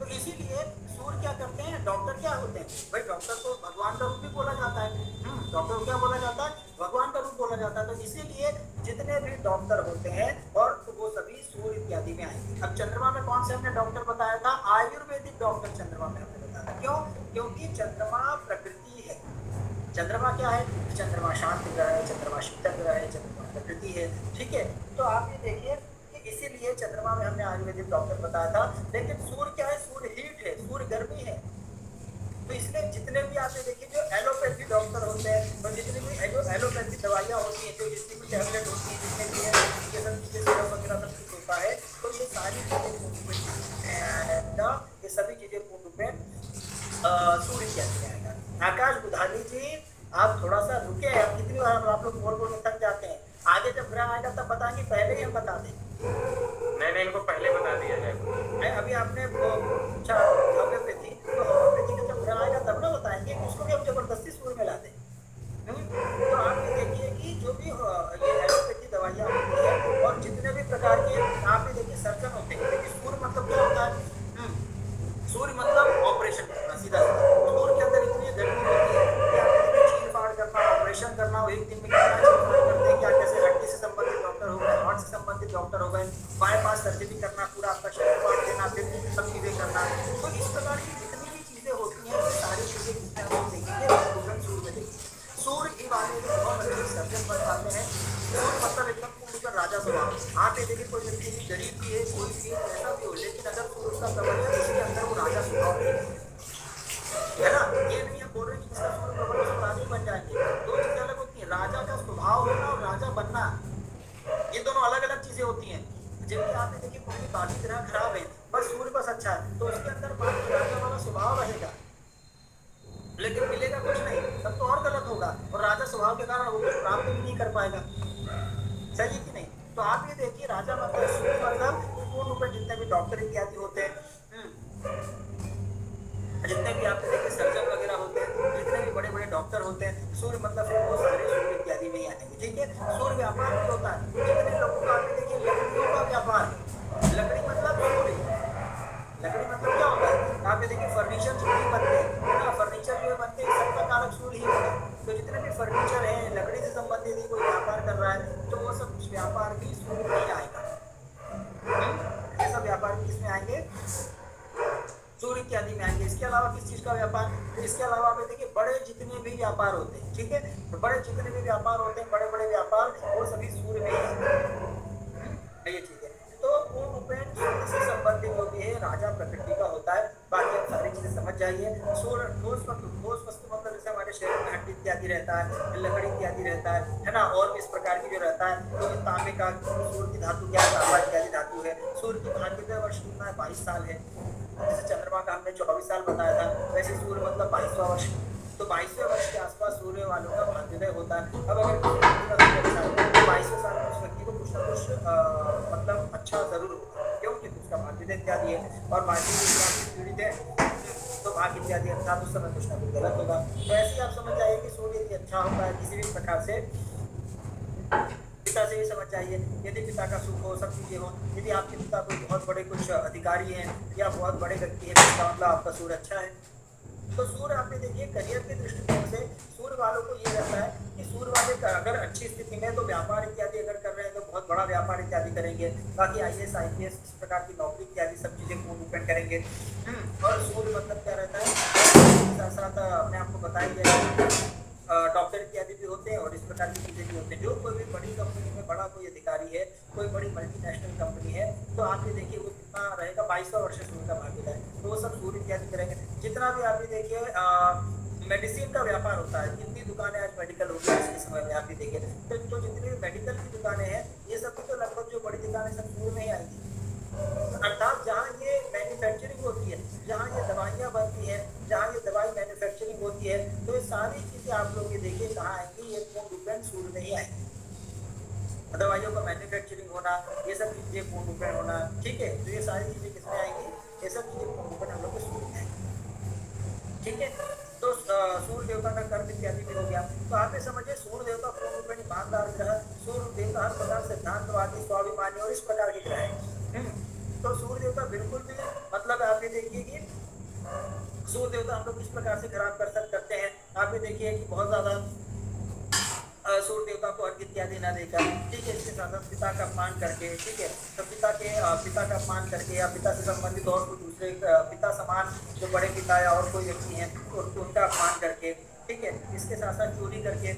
तो इसीलिए सूर्य क्या करते हैं? डॉक्टर क्या होते हैं भाई? डॉक्टर को भगवान का रूप भी बोला जाता है। डॉक्टर को क्या बोला जाता है? भगवान का रूप बोला जाता है। तो इसीलिए जितने भी डॉक्टर होते हैं और तो वो सभी सूर्य इत्यादि में आएंगे। अब चंद्रमा में कौन से हमने डॉक्टर बताया था? आयुर्वेदिक डॉक्टर चंद्रमा में हमने बताया था। क्यों? क्योंकि चंद्रमा प्रकृति है। चंद्रमा क्या है? चंद्रमा शांत ग्रह है, चंद्रमा शीतल ग्रह है, चंद्रमा प्रकृति है, ठीक है। तो आप ये देखिए इसीलिए चंद्रमा में हमने आयुर्वेदिक डॉक्टर बताया था। लेकिन सूर्य क्या है? सूर्य हीट है, सूर्य गर्मी है। तो इसलिए जितने भी आप देखिए जो एलोपैथी डॉक्टर होते हैं, और जितनी भी जो एलोपैथी दवाइयाँ होती हैं, जो जितनी भी टैबलेट होती है, जितने भी ये सब चीजें सिरप वगैरह सब कुछ होता है, तो ये सारी चीजें ये सभी चीजें पूर्ण रूप में सूर्य के अंदर आएगा। आकाश बुधानी जी आप थोड़ा सा रुके, आप कितनी बार आप लोग बोल बोल थक जाते हैं। आगे जब ग्रह आएगा तब बताएंगे, पहले ही हम बता दें? नहीं, इनको पहले बता दिया जाए। अभी आपने पूछा होम्योपैथी, तो होम्योपैथी का जब ग्रह आएगा तब ना बताएंगे, उसको भी हम जबरदस्ती सूर्य में ला दें। तो आप ये देखिए कि जो भी ये एलोपैथी दवाइयाँ होती है और जितने भी प्रकार के आप ये देखिए सर्जन होते हैं, देखिए सूर्य मतलब क्या होता है? सूर्य मतलब ऑपरेशन करना, सीधा सूर्य के अंदर इतनी गर्मी होती है कि आप देखिए चीर फाड़ करना, ऑपरेशन करना, एक दिन में कितना चीर फाड़ करते हैं। क्या कैसे हड्डी से संबंधित डॉक्टर हो गए, हार्ट से संबंधित डॉक्टर हो गए, बाईपास सर्जरी करना, पूरा आपका शरीर फाड़ देना, फिर सब चीजें करना। तो इस प्रकार की जितनी भी चीजें होती हैं, वो सारी चीजें जिसमें हम देखेंगे सूर्य में देखेंगे। सूर्य ही वाले बहुत अच्छे सर्जन बन पाते हैं। सूर्य मतलब एकदम पूर्ण राजा स्वभाव। आप ये देखिए कोई व्यक्ति भी गरीब भी है, कोई भी ऐसा भी हो, लेकिन अगर सूर्य उसका प्रबल है, उसके अंदर वो राजा स्वभाव है ना। ये नहीं हम बोल रहे कि जिसका सूर्य प्रबल है राजा बन जाएंगे, दो चीजें अलग होती है। राजा का स्वभाव होना और राजा बनना, ये दोनों अलग अलग चीजें होती हैं। जिनके आप देखिए कोई बाकी ग्रह खराब है, बस सूर्य बस अच्छा है, तो उसके अंदर बाकी राजा वाला स्वभाव रहेगा, लेकिन मिलेगा कुछ नहीं, तब तो और गलत होगा। और राजा स्वभाव के कारण वो कुछ प्राप्त भी नहीं कर पाएगा। सही है कि नहीं? तो आप ये देखिए राजा मतलब सूर्य मतलब पूर्ण रूप में जितने भी डॉक्टर इत्यादि होते हैं, जितने भी आपने देखे सर्जन वगैरह होते हैं, जितने भी बड़े बड़े डॉक्टर होते हैं, सूर्य मतलब फिर वो सारे सूर्य इत्यादि में ही आएंगे। ठीक है, सूर्य व्यापार भी होता है। जितने लोगों का आपने देखिए लकड़ियों का व्यापार, लकड़ी मतलब सूर्य, लकड़ी मतलब क्या होता है, आप ये देखिए फर्नीचर जो भी बनते हैं ना, फर्नीचर जो बनते हैं सबका कारक सूर्य ही होता है। तो जितने भी फर्नीचर है लकड़ी से संबंधित ही कोई व्यापार कर रहा है तो वो सब व्यापार भी सूर्य में ही आएगा। ये सब व्यापार भी किसमें आएंगे, सूर्य इत्यादि में आएंगे। इसके अलावा किस चीज का व्यापार, तो इसके अलावा आप देखिए बड़े जितने भी व्यापार होते हैं, ठीक है, तो बड़े जितने भी व्यापार होते हैं, बड़े बड़े व्यापार वो सभी सूर्य में ही आएंगे। ये चीज है। तो पूर्ण रूपेण सूर्य से संबंधित जो भी है राजा प्रकृति का होता है। बाकी आप सारी चीजें समझ जाइए। सूर्य ठोस वस्तु मतलब जैसे हमारे शरीर में हड्डी इत्यादि रहता है, लकड़ी इत्यादि रहता है ना, और भी इस प्रकार की जो रहता है। तो तांबे का सूर्य की धातु क्या है, तांबा इत्यादि धातु है। सूर्य की भाग्योदय वर्ष कितना है, 22 साल है। जैसे चंद्रमा का हमने 24 साल बताया था, वैसे सूर्य मतलब 22वां वर्ष। तो 22वें वर्ष के आसपास सूर्य वालों का भाग्योदय होता है। अब अगर किसी व्यक्ति का सूर्य अच्छा है तो 22वें साल में उस व्यक्ति को कुछ ना कुछ मतलब अच्छा जरूर होगा, क्योंकि उसका भाग्योदय इत्यादि है। और भाग्य पीड़ित है तो भाग्य इत्यादि अर्थात उस समय कुछ ना कुछ गलत होगा। तो ऐसे ही आप समझ जाइए कि सूर्य यदि अच्छा होता है किसी भी प्रकार से, पिता से ही समझ जाइए। यदि पिता का सुख हो, सब चीजें हो, यदि आपके पिता कोई बहुत बड़े कुछ अधिकारी हैं या बहुत बड़े व्यक्ति है, तो मतलब आपका सूर्य अच्छा है। तो सूर्य आपने देखिए करियर के दृष्टिकोण से सूर्य वालों को ये रहता है कि सूर्य वाले अगर अच्छी स्थिति में तो व्यापार इत्यादि अगर कर रहे हैं तो बहुत बड़ा व्यापार इत्यादि करेंगे। बाकी IAS IPS इस प्रकार की नौकरी इत्यादि सब चीजें पूर्ण रूप में करेंगे। और सूर्य मतलब क्या रहता है, साथ साथ अपने आपको बताया गया डॉक्टर इत्यादि भी होते हैं और इस प्रकार की चीजें भी होते हैं। जो कोई भी बड़ी कंपनी में बड़ा कोई अधिकारी है, कोई बड़ी मल्टीनेशनल कंपनी है, तो आप ये देखिए वो कितना रहेगा, 22वां वर्ष सूर्य का भाग्योदय है, तो वो सब सूर्य इत्यादि करेंगे। जितना भी आप ये देखिए मेडिसिन का व्यापार होता है, कितनी दुकानें आज मेडिकल हो गई आज के समय में आप ये देखिए, तो जितनी भी मेडिकल की दुकानें हैं ये सब भी तो लगभग जो बड़ी दुकानें सब सूर्य में ही आएंगी। अर्थात जहाँ ये मैन्युफैक्चरिंग होती है, जहाँ ये दवाइयाँ बनती हैं, जहाँ ये दवाई मैन्युफैक्चरिंग होती है, तो ये सारी चीजें आप लोग ये देखिए कहाँ आएंगी, ये पूर्ण रूपेण सूर्य में ही आएंगी। दवाइयों का मैन्युफैक्चरिंग होना, ये सब चीजें पूर्ण रूपेण होना, ठीक है, तो ये सारी चीजें किसमें आएंगी, ये सब चीजें पूर्ण रूपेण हम लोग को सूर्य में आएंगी। ठीक है, तो सूर्य देवता का कर्म इत्यादि भी हो गया। तो आप ये समझिए सूर्य देवता पूर्ण रूपेण ईमानदार ग्रह, सूर्य देवता हर प्रकार सिद्धांतवादी, स्वाभिमानी और इस प्रकार के ग्रह है। तो सूर्य देवता बिल्कुल भी मतलब आप ये देखिए कि सूर्य देवता हम लोग किस प्रकार से खराब कर सकते हैं। आप ये देखिए कि बहुत ज्यादा सूर्य देवता को अर्घ्य इत्यादि न देकर, ठीक है, इसके साथ पिता का अपमान करके, ठीक है, तो पिता का अपमान करके या पिता से संबंधित और कोई दूसरे पिता समान जो बड़े पिता या और कोई व्यक्ति हैं उनका अपमान करके, ठीक है, इसके साथ साथ चोरी करके।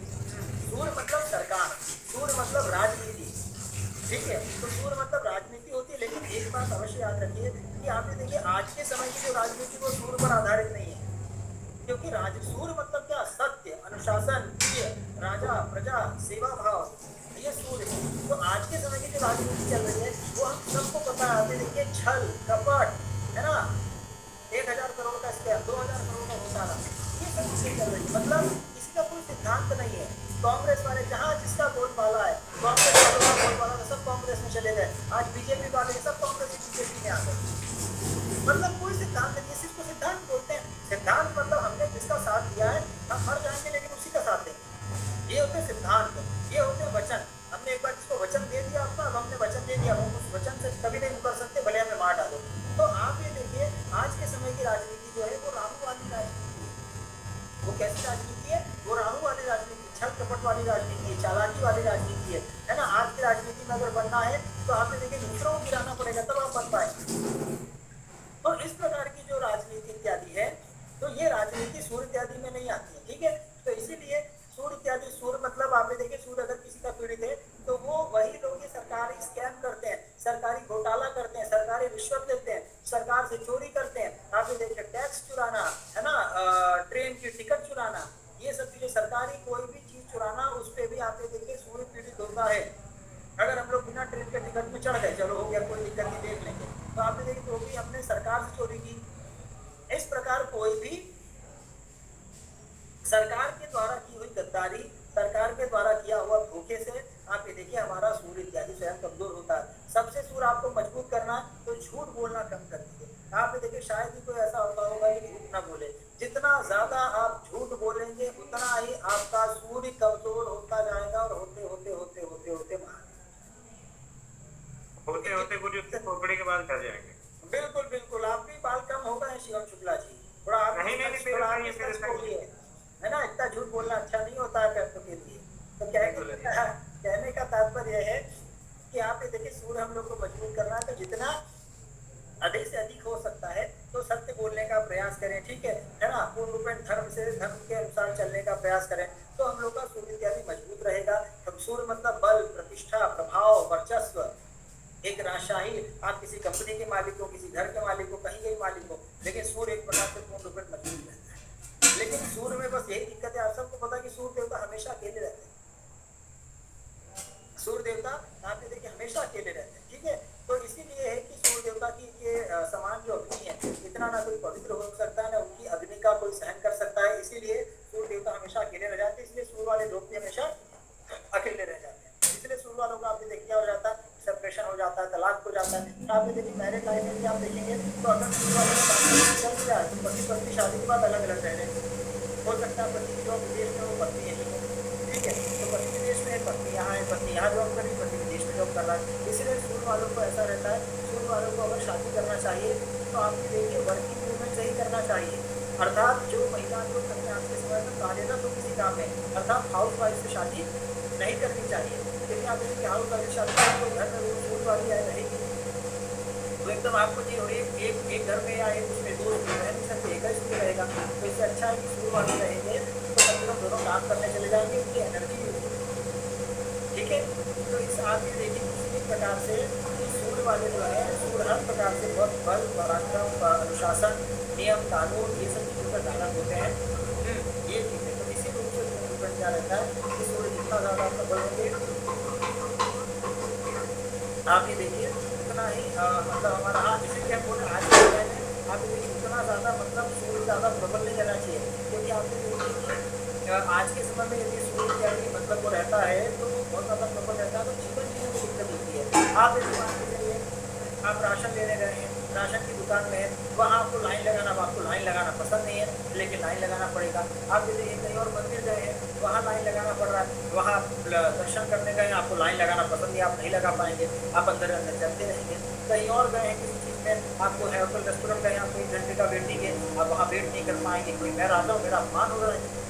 सूर्य मतलब सरकार, सूर्य मतलब राजनीति, ठीक है, तो सूर्य मतलब राजनीति होती है। लेकिन एक बात अवश्य याद रखिए कि आप ये देखिए आज के समय की जो राजनीति वो सूर्य पर आधारित नहीं है, क्योंकि सूर्य मतलब क्या, सत्य, अनुशासन, प्रिय, राजा प्रजा सेवा भाव, ये सूर्य है। तो आज के समय की जो राजनीति चल रही है वो हम सबको पता है। आप देखिए छल कपट है ना, 1000 करोड़ का स्कैम, 2000 करोड़ का घोटाला, ये सब चीजें चल रही है। मतलब किसी का कोई सिद्धांत नहीं है। कांग्रेस वाले जहाँ जिसका बोलबाला है, कांग्रेस वालों का बोलबाला तो सब कांग्रेस में चले गए, आज बीजेपी वाले सब कांग्रेस बीजेपी में आ गए। मतलब कोई सिद्धांत नहीं, इसी को सिद्धांत बोलते हैं। सिद्धांत मतलब हमने जिसका साथ दिया है हम मर जाएंगे लेकिन उसी का साथ देंगे, ये होते सिद्धांत, ये होते वचन। हमने एक बार जिसको वचन दे दिया अपना, अब हमने वचन दे दिया, हम उस वचन से कभी नहीं मुकर सकते, भले हमें मार डालो। तो आप ये देखिए आज के समय की राजनीति जो है वो राहु वाली राजनीति है। वो कैसी राजनीति है, वो राहु वाली राजनीति, छल कपट वाली राजनीति है, चालाकी वाली राजनीति है ना। आज की राजनीति में अगर बनना है तो आपने देखिए दूसरों को गिराना पड़ेगा तब आप बन पाएंगे। तो इस प्रकार की जो राजनीति इत्यादि है, तो ये राजनीति सूर्य इत्यादि में नहीं आती है, ठीक है। तो इसीलिए सूर्य इत्यादि, सूर्य मतलब आपने देखिए सूर्य अगर किसी का पीड़ित है तो वो वही लोग सरकारी स्कैम करते हैं, सरकारी घोटाला करते हैं, सरकारी रिश्वत लेते हैं, सरकार से चोरी करते हैं। आपने देखिए टैक्स चुराना है ना, ट्रेन की टिकट चुराना, ये सब चीजें, सरकारी कोई भी चीज चुराना, उस पर भी आपने देखिए सूर्य पीड़ित होता है। अगर हम लोग बिना ट्रेन के टिकट में चढ़ गए, चलो हो गया, कोई दिक्कत नहीं, देख लेंगे, तो आपने देखिए तो भी हमने सरकार से चोरी की। इस प्रकार कोई भी सरकार के द्वारा की हुई गद्दारी, सरकार के द्वारा किया हुआ धोखे से आप ये देखिए हमारा सूर्य इत्यादि स्वयं का बाल झड़ जाएंगे। बिल्कुल बिल्कुल, आप भी बाल कम हो गए शिवम शुक्ला जी, थोड़ा आप नहीं, नहीं, नहीं, थोड़ा आप मेरे सच सही है। बोलिए, है ना, इतना झूठ बोलना अच्छा नहीं होता है पैसों के लिए। तो कहने का तात्पर्य है कि आप ये देखिए, सूर्य हम लोग को मजबूर करना है, तो जितना अधिक से अधिक हो सकता है तो सत्य बोलने का प्रयास करें, ठीक है ना, पूर्ण रूपेण धर्म से धर्म के अनुसार चलने का प्रयास करें, तो हम लोग का सूर्य इत्यादि मजबूत रहेगा। हम सूर्य मतलब बल, प्रतिष्ठा, प्रभाव, वर्चस्व, एक राजशाही, आप किसी कंपनी के मालिक हो, किसी घर के मालिक हो, कहीं के मालिक हो, लेकिन सूर्य एक प्रकार से पूर्ण रूपेण मजबूत रहता है। लेकिन सूर्य में बस यही दिक्कत है, आप सबको पता है कि सूर्य देवता हमेशा अकेले रहते हैं। सूर्य देवता आप ये देखिए हमेशा अकेले रहते हैं, ठीक है। तो इसीलिए है कि सूर्य देवता की ये समान जो अग्नि है, इतना ना कोई पवित्र हो सकता है, ना उनकी अग्नि का कोई सहन कर सकता है, इसीलिए सूर्य देवता हमेशा अकेले रह जाते हैं। इसलिए सूर्य वाले लोग भी हमेशा अकेले रह जाते हैं। इसलिए सूर्य वालों का आप देखिए क्या हो जाता है, सेपरेशन हो जाता है, तलाक हो जाता है। तो आप ये देखिए मैरिज लाइफ में भी आप देखेंगे तो अगर सूर्य वालों का चल जाए तो पति पत्नी शादी के बाद अलग अलग रह रहे हैं। हो सकता है पति जो विदेश में वो पत्नी यही हो, ठीक है, तो पति विदेश में है, पत्नी यहाँ है, पत्नी यहाँ जॉब कर रही, पति विदेश में जॉब कर रहा है। इसलिए सूर्य वालों को ऐसा रहता है, सूर्य वालों को अगर शादी करना चाहिए तो आप देखिए वर्किंग वूमेन से ही करना चाहिए, अर्थात जो महिला जो कहीं आज के समय में कार्यरत हो किसी काम में, अर्थात हाउस वाइफ से शादी नहीं करनी चाहिए। क्योंकि आप देखिए हाउस वाइफ से शादी करें तो घर में वो सूर्य वाली आए रहेगी तो एकदम आपको जी, और एक घर में या एक उसमें दो रह नहीं सकते, एक ही रहेगा। तो इससे अच्छा है कि सूर्य वाले रहेंगे तो कम से कम दोनों काम करने चले जाएंगे, उनकी एनर्जी यूज होगी, ठीक है। तो इस आप ये देखिए किसी प्रकार से सूर्य वाले जो है, सूर्य हर प्रकार से बहुत बल, पराक्रम, अनुशासन, नियम, कानून, ये सब चीज़ों का धारक होते हैं। ये चीज़ है, तो इसी रूप से क्या रहता है कि सूर्य जितना ज़्यादा प्रबल होंगे, आप ये देखिए उतना ही मतलब हमारा, इसीलिए हम बोले आज के समय में आप ये देखिए उतना ज़्यादा मतलब सूर्य ज़्यादा प्रबल नहीं रहना चाहिए। क्योंकि आप ये देखिए कि आज के समय में यदि सूर्य क्या मतलब वो रहता है तो बहुत ज़्यादा प्रबल रहता है, तो जीवन जीने में दिक्कत होती है। आप यदि मान के चलिए आप राशन लेने गए हैं, राशन की दुकान में है, वहाँ आपको लाइन लगाना, आपको लाइन लगाना पसंद नहीं है, लेकिन लाइन लगाना पड़ेगा। आप यदि कहीं और मंदिर गए हैं, वहाँ लाइन लगाना पड़ रहा है, वहाँ दर्शन करने गए, आपको लाइन लगाना पसंद नहीं, आप नहीं लगा पाएंगे, आप अंदर अंदर चलते रहेंगे। कहीं और गए हैं किसी चीज़ में, आपको है होटल रेस्टोरेंट गए, आपको 1 घंटे का वेटिंग है, आप वहाँ वेट नहीं कर पाएंगे, कोई मैं राजा हूँ, मेरा अपमान हो रहा है।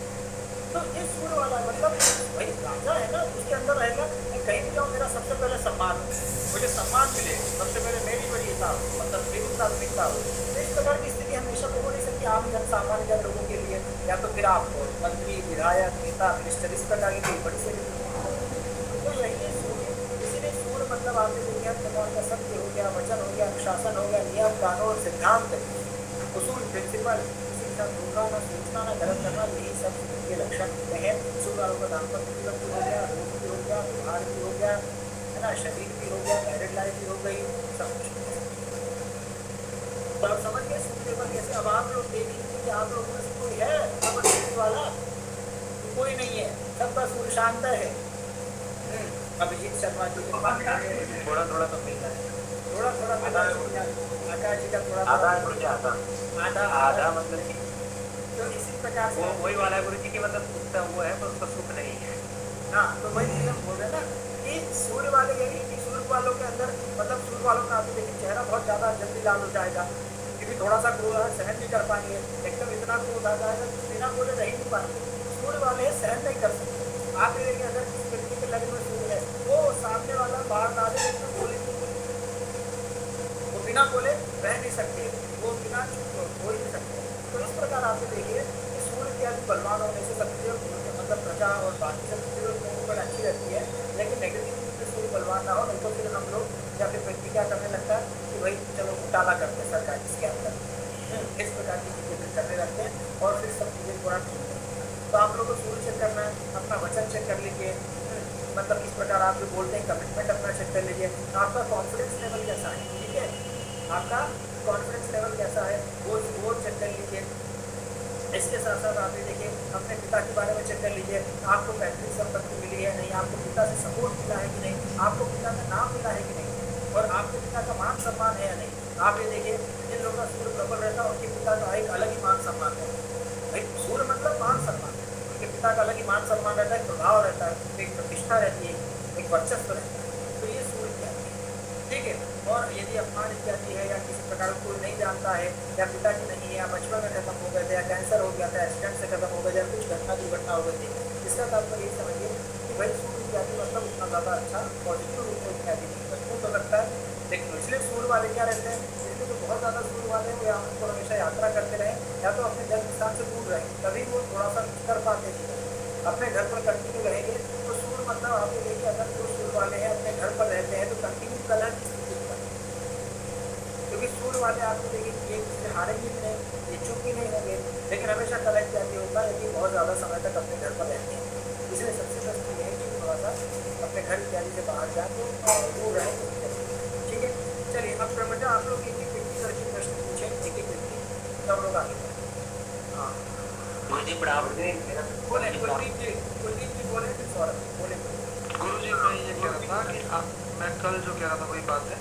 तो ये सूर्य वाला मतलब भाई राजा है ना, उसके अंदर रहेगा, मैं कहीं भी जाऊँ मेरा सबसे पहले सम्मान हो, मुझे सम्मान मिले, सबसे पहले मेरी वरीयता हो, मतलब मेरी प्राथमिकता हो। तो इस प्रकार की स्थिति हमेशा तो हो नहीं सकती आम जन सामान्य जन लोगों के लिए, या तो फिर आप मंत्री, विधायक, नेता, मिनिस्टर, इस प्रकार की बड़ी से तो यही है सूर्य। इसीलिए सूर्य मतलब आपने देखिए हर प्रकार का सत्य हो गया, वचन हो गया, अनुशासन हो गया, नियम, कानून, सिद्धांत, उसूल, प्रिंसिपल, किसी के साथ धोखा ना, सोचना ना, गलत करना, यही सब के लक्षण होते हैं। सूर्य वालों का दाम्पत्य जीवन भी हो गया, रोग भी हो गया, व्यवहार भी हो गया, है ना, शरीर भी हो गया, मैरिड लाइफ भी हो गई, सब कुछ। तो आप समझ गए सूर्य देवता कैसे। अब आप लोग देख लीजिए कि आप लोगों में से कोई है अमरजीत वाला, कोई नहीं है, सबका सूर्य शांत है। अभिजीत शर्मा जी थोड़ा थोड़ा तो मिल रहा है, थोड़ा थोड़ा आकाश जी का थोड़ा आधा है गुरु जी, आधा आधा आधा मतलब कि तो इसी प्रकार से वो वही वाला है गुरु जी की, मतलब उसका वो है पर उसका सुख नहीं है। हाँ, तो वही चीज हम बोल रहे हैं ना कि सूर्य वाले यही कि सूर्य वालों के अंदर मतलब सूर्य वालों का आप देखिए चेहरा बहुत ज्यादा जल्दी लाल हो जाएगा, क्योंकि थोड़ा सा क्रोध सहन नहीं कर पाएंगे, एकदम इतना क्रोध आ जाएगा कि बिना बोले रह नहीं पाएंगे। सूर्य वाले सहन नहीं कर सकते। आप ये देखिए अगर किसी व्यक्ति के लग्न में सूर्य है, वो सामने वाला बाहर डाले लेकिन बोले, वो बिना बोले रह नहीं सकते, वो बिना चुप हो ही नहीं सकते। तो इस प्रकार आप देखिए कि सूर्य के आदि बलवान होने से सबसे मतलब प्रजा और बाकी सब चीज़ों पर अच्छी रहती है, लेकिन नेगेटिव रूप से सूर्य बलवान ना हो, नहीं तो फिर हम लोग या फिर व्यक्ति क्या करने लगता है कि भाई चलो घोटाला करते हैं सरकार इसके अंदर, इस प्रकार की चीज़ें फिर करने लगते हैं और फिर सब चीज़ें पूरा ठीक है। तो आप लोग को सूर्य चेक करना है, अपना वचन चेक कर लीजिए, मतलब इस प्रकार आप जो बोलते हैं कमिटमेंट अपना चेक कर लीजिए, आपका कॉन्फिडेंस लेवल कैसा है, ठीक है, आपका कॉन्फिडेंस लेवल कैसा है वो चेक कर लीजिए। इसके साथ साथ आप ये देखिए अपने पिता के बारे में चेक कर लीजिए, आपको पैतृक संपत्ति मिली है नहीं, आपको पिता से सपोर्ट मिला है कि नहीं, आपको पिता का नाम मिला है कि नहीं, और आपके पिता का मान सम्मान है या नहीं। आप ये देखिए जिन लोगों का सूर्य प्रबल रहता है उनके पिता का एक अलग ही मान सम्मान है। भाई सूर्य मतलब मान सम्मान, उनके पिता का अलग ही मान सम्मान रहता है, प्रभाव रहता है, एक प्रतिष्ठा रहती है, एक वर्चस्व रहता है। तो ये सूर्य क्या है, ठीक है। और और यदि अपमान इत्यादि है या किसी प्रकार का कोई नहीं जानता है या पिताजी नहीं है या बचपन में खत्म हो गए थे या कैंसर हो गया था, एक्सीडेंट से खत्म हो गए थे या कुछ घटना दुर्घटना हो गई थी, इसका तात्पर्य ये समझिए कि भाई सूर्य इत्यादि मतलब उतना ज़्यादा अच्छा पॉजिटिव रूप में इत्यादि नहीं मजबूत हो सकता है। लेकिन इसलिए सूर्य वाले क्या रहते हैं, इसलिए जो बहुत ज़्यादा सूर्य वाले हैं वो उनको हमेशा यात्रा करते रहें या तो अपने जन्म स्थान से दूर रहें, तभी वो थोड़ा सा कर पाते हैं। अपने घर पर कंटिन्यू रहेंगे तो सूर्य मतलब आप ये देखिए अगर जो सूर्य वाले हैं अपने घर पर रहते हैं तो कंटिन्यू कलह की स्थिति होता है, क्योंकि सूर्य वाले आपको देखिए ये किसी हारेंगे भी नहीं, ये चुप भी नहीं होंगे, लेकिन हमेशा कलह इत्यादि होता है यदि बहुत ज़्यादा समय तक अपने घर पर रहते हैं। इसलिए सबसे बेस्ट ये है कि थोड़ा सा अपने घर इत्यादि से बाहर जाए तो दूर रहे तो ठीक है। चलिए अब बेटा आप लोग एक एक व्यक्ति करके प्रश्न पूछे, एक एक व्यक्ति सब लोग आगे बढ़ें। हाँ गुरुजी प्रणाम। बोले कुलदीप जी बोले फिर सौरभ जी बोले। गुरुजी मैं ये कह रहा था कि मैं कल जो कह रहा था वही बात है।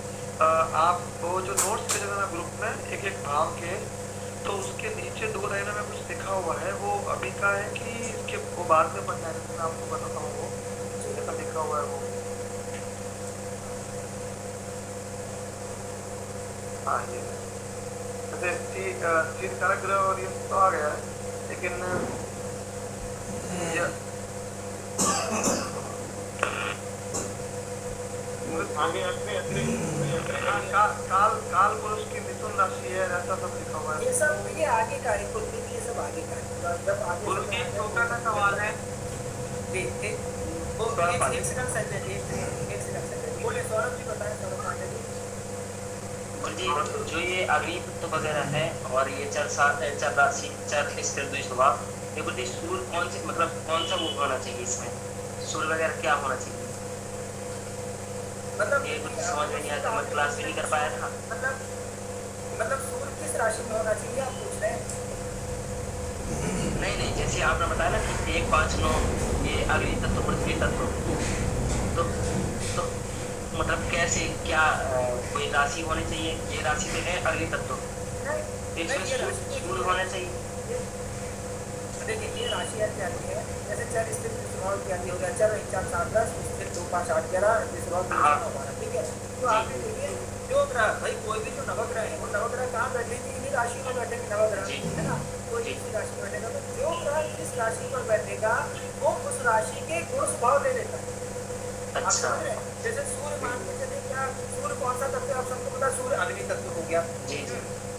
आप वो जो नोट्स भेजे थे ना ग्रुप में एक एक भाव के, तो उसके नीचे 2 लाइनों में कुछ लिखा हुआ है, वो अभी का है कि इसके वो बाद में पढ़ना है? मैं आपको बताता हूँ वो जैसा लिखा हुआ है वो। हाँ ये जैसे स्थिर कारक ग्रह और ये तो आ गया है, लेकिन ये काल पुरुष की मिथुन राशि है, ऐसा सब लिखा हुआ है। ये सब ये आगे का है कुलदीप, ये सब आगे का है। जब आगे छोटा सा सवाल है, वो एक सेकंड संजय जी, एक सेकंड संजय जी बोले। सौरभ जी बताएं, सौरभ पांडे जी। गुरुजी जो ये अग्नि तत्व वगैरह है और ये चर राशि चर स्थिर द्वि स्वभाव, ये गुरुजी सूर्य कौन से मतलब कौन सा वो होना चाहिए इसमें, सूर्य वगैरह क्या होना चाहिए? मतलब ये कुछ समझ में नहीं आता, मैं क्लास भी नहीं कर पाया था। मतलब सूर्य किस राशि में होना चाहिए आप पूछ रहे हैं? नहीं जैसे आपने बताया ना कि 1 5 9 ये अग्नि तत्व पृथ्वी तत्व, तो मतलब कैसे क्या कोई राशि होनी चाहिए? ये राशि तो है अग्नि तत्व, इसमें सूर्य होना चाहिए। देखिए ये राशि इत्यादि है, जैसे चर स्थिर स्वभाव इत्यादि हो गया, चर 1 4 7 10 स्थिर 2 5 8 11 स्वभाव हमारा, ठीक है। तो आप ये देखिए जो ग्रह भाई कोई भी जो नवग्रह है वो नवग्रह कहाँ बैठेंगे? इन्हीं राशि में बैठेंगे नवग्रह, है ना। कोई इसी राशि में बैठेगा तो जो ग्रह जिस राशि पर बैठेगा वो उस राशि के गुण स्वभाव ले लेता है। आप समझ रहे हैं? जैसे सूर्य मान के चलिए, क्या सूर्य कौन सा तत्व है आप सबको पता? सूर्य अग्नि तत्व हो गया।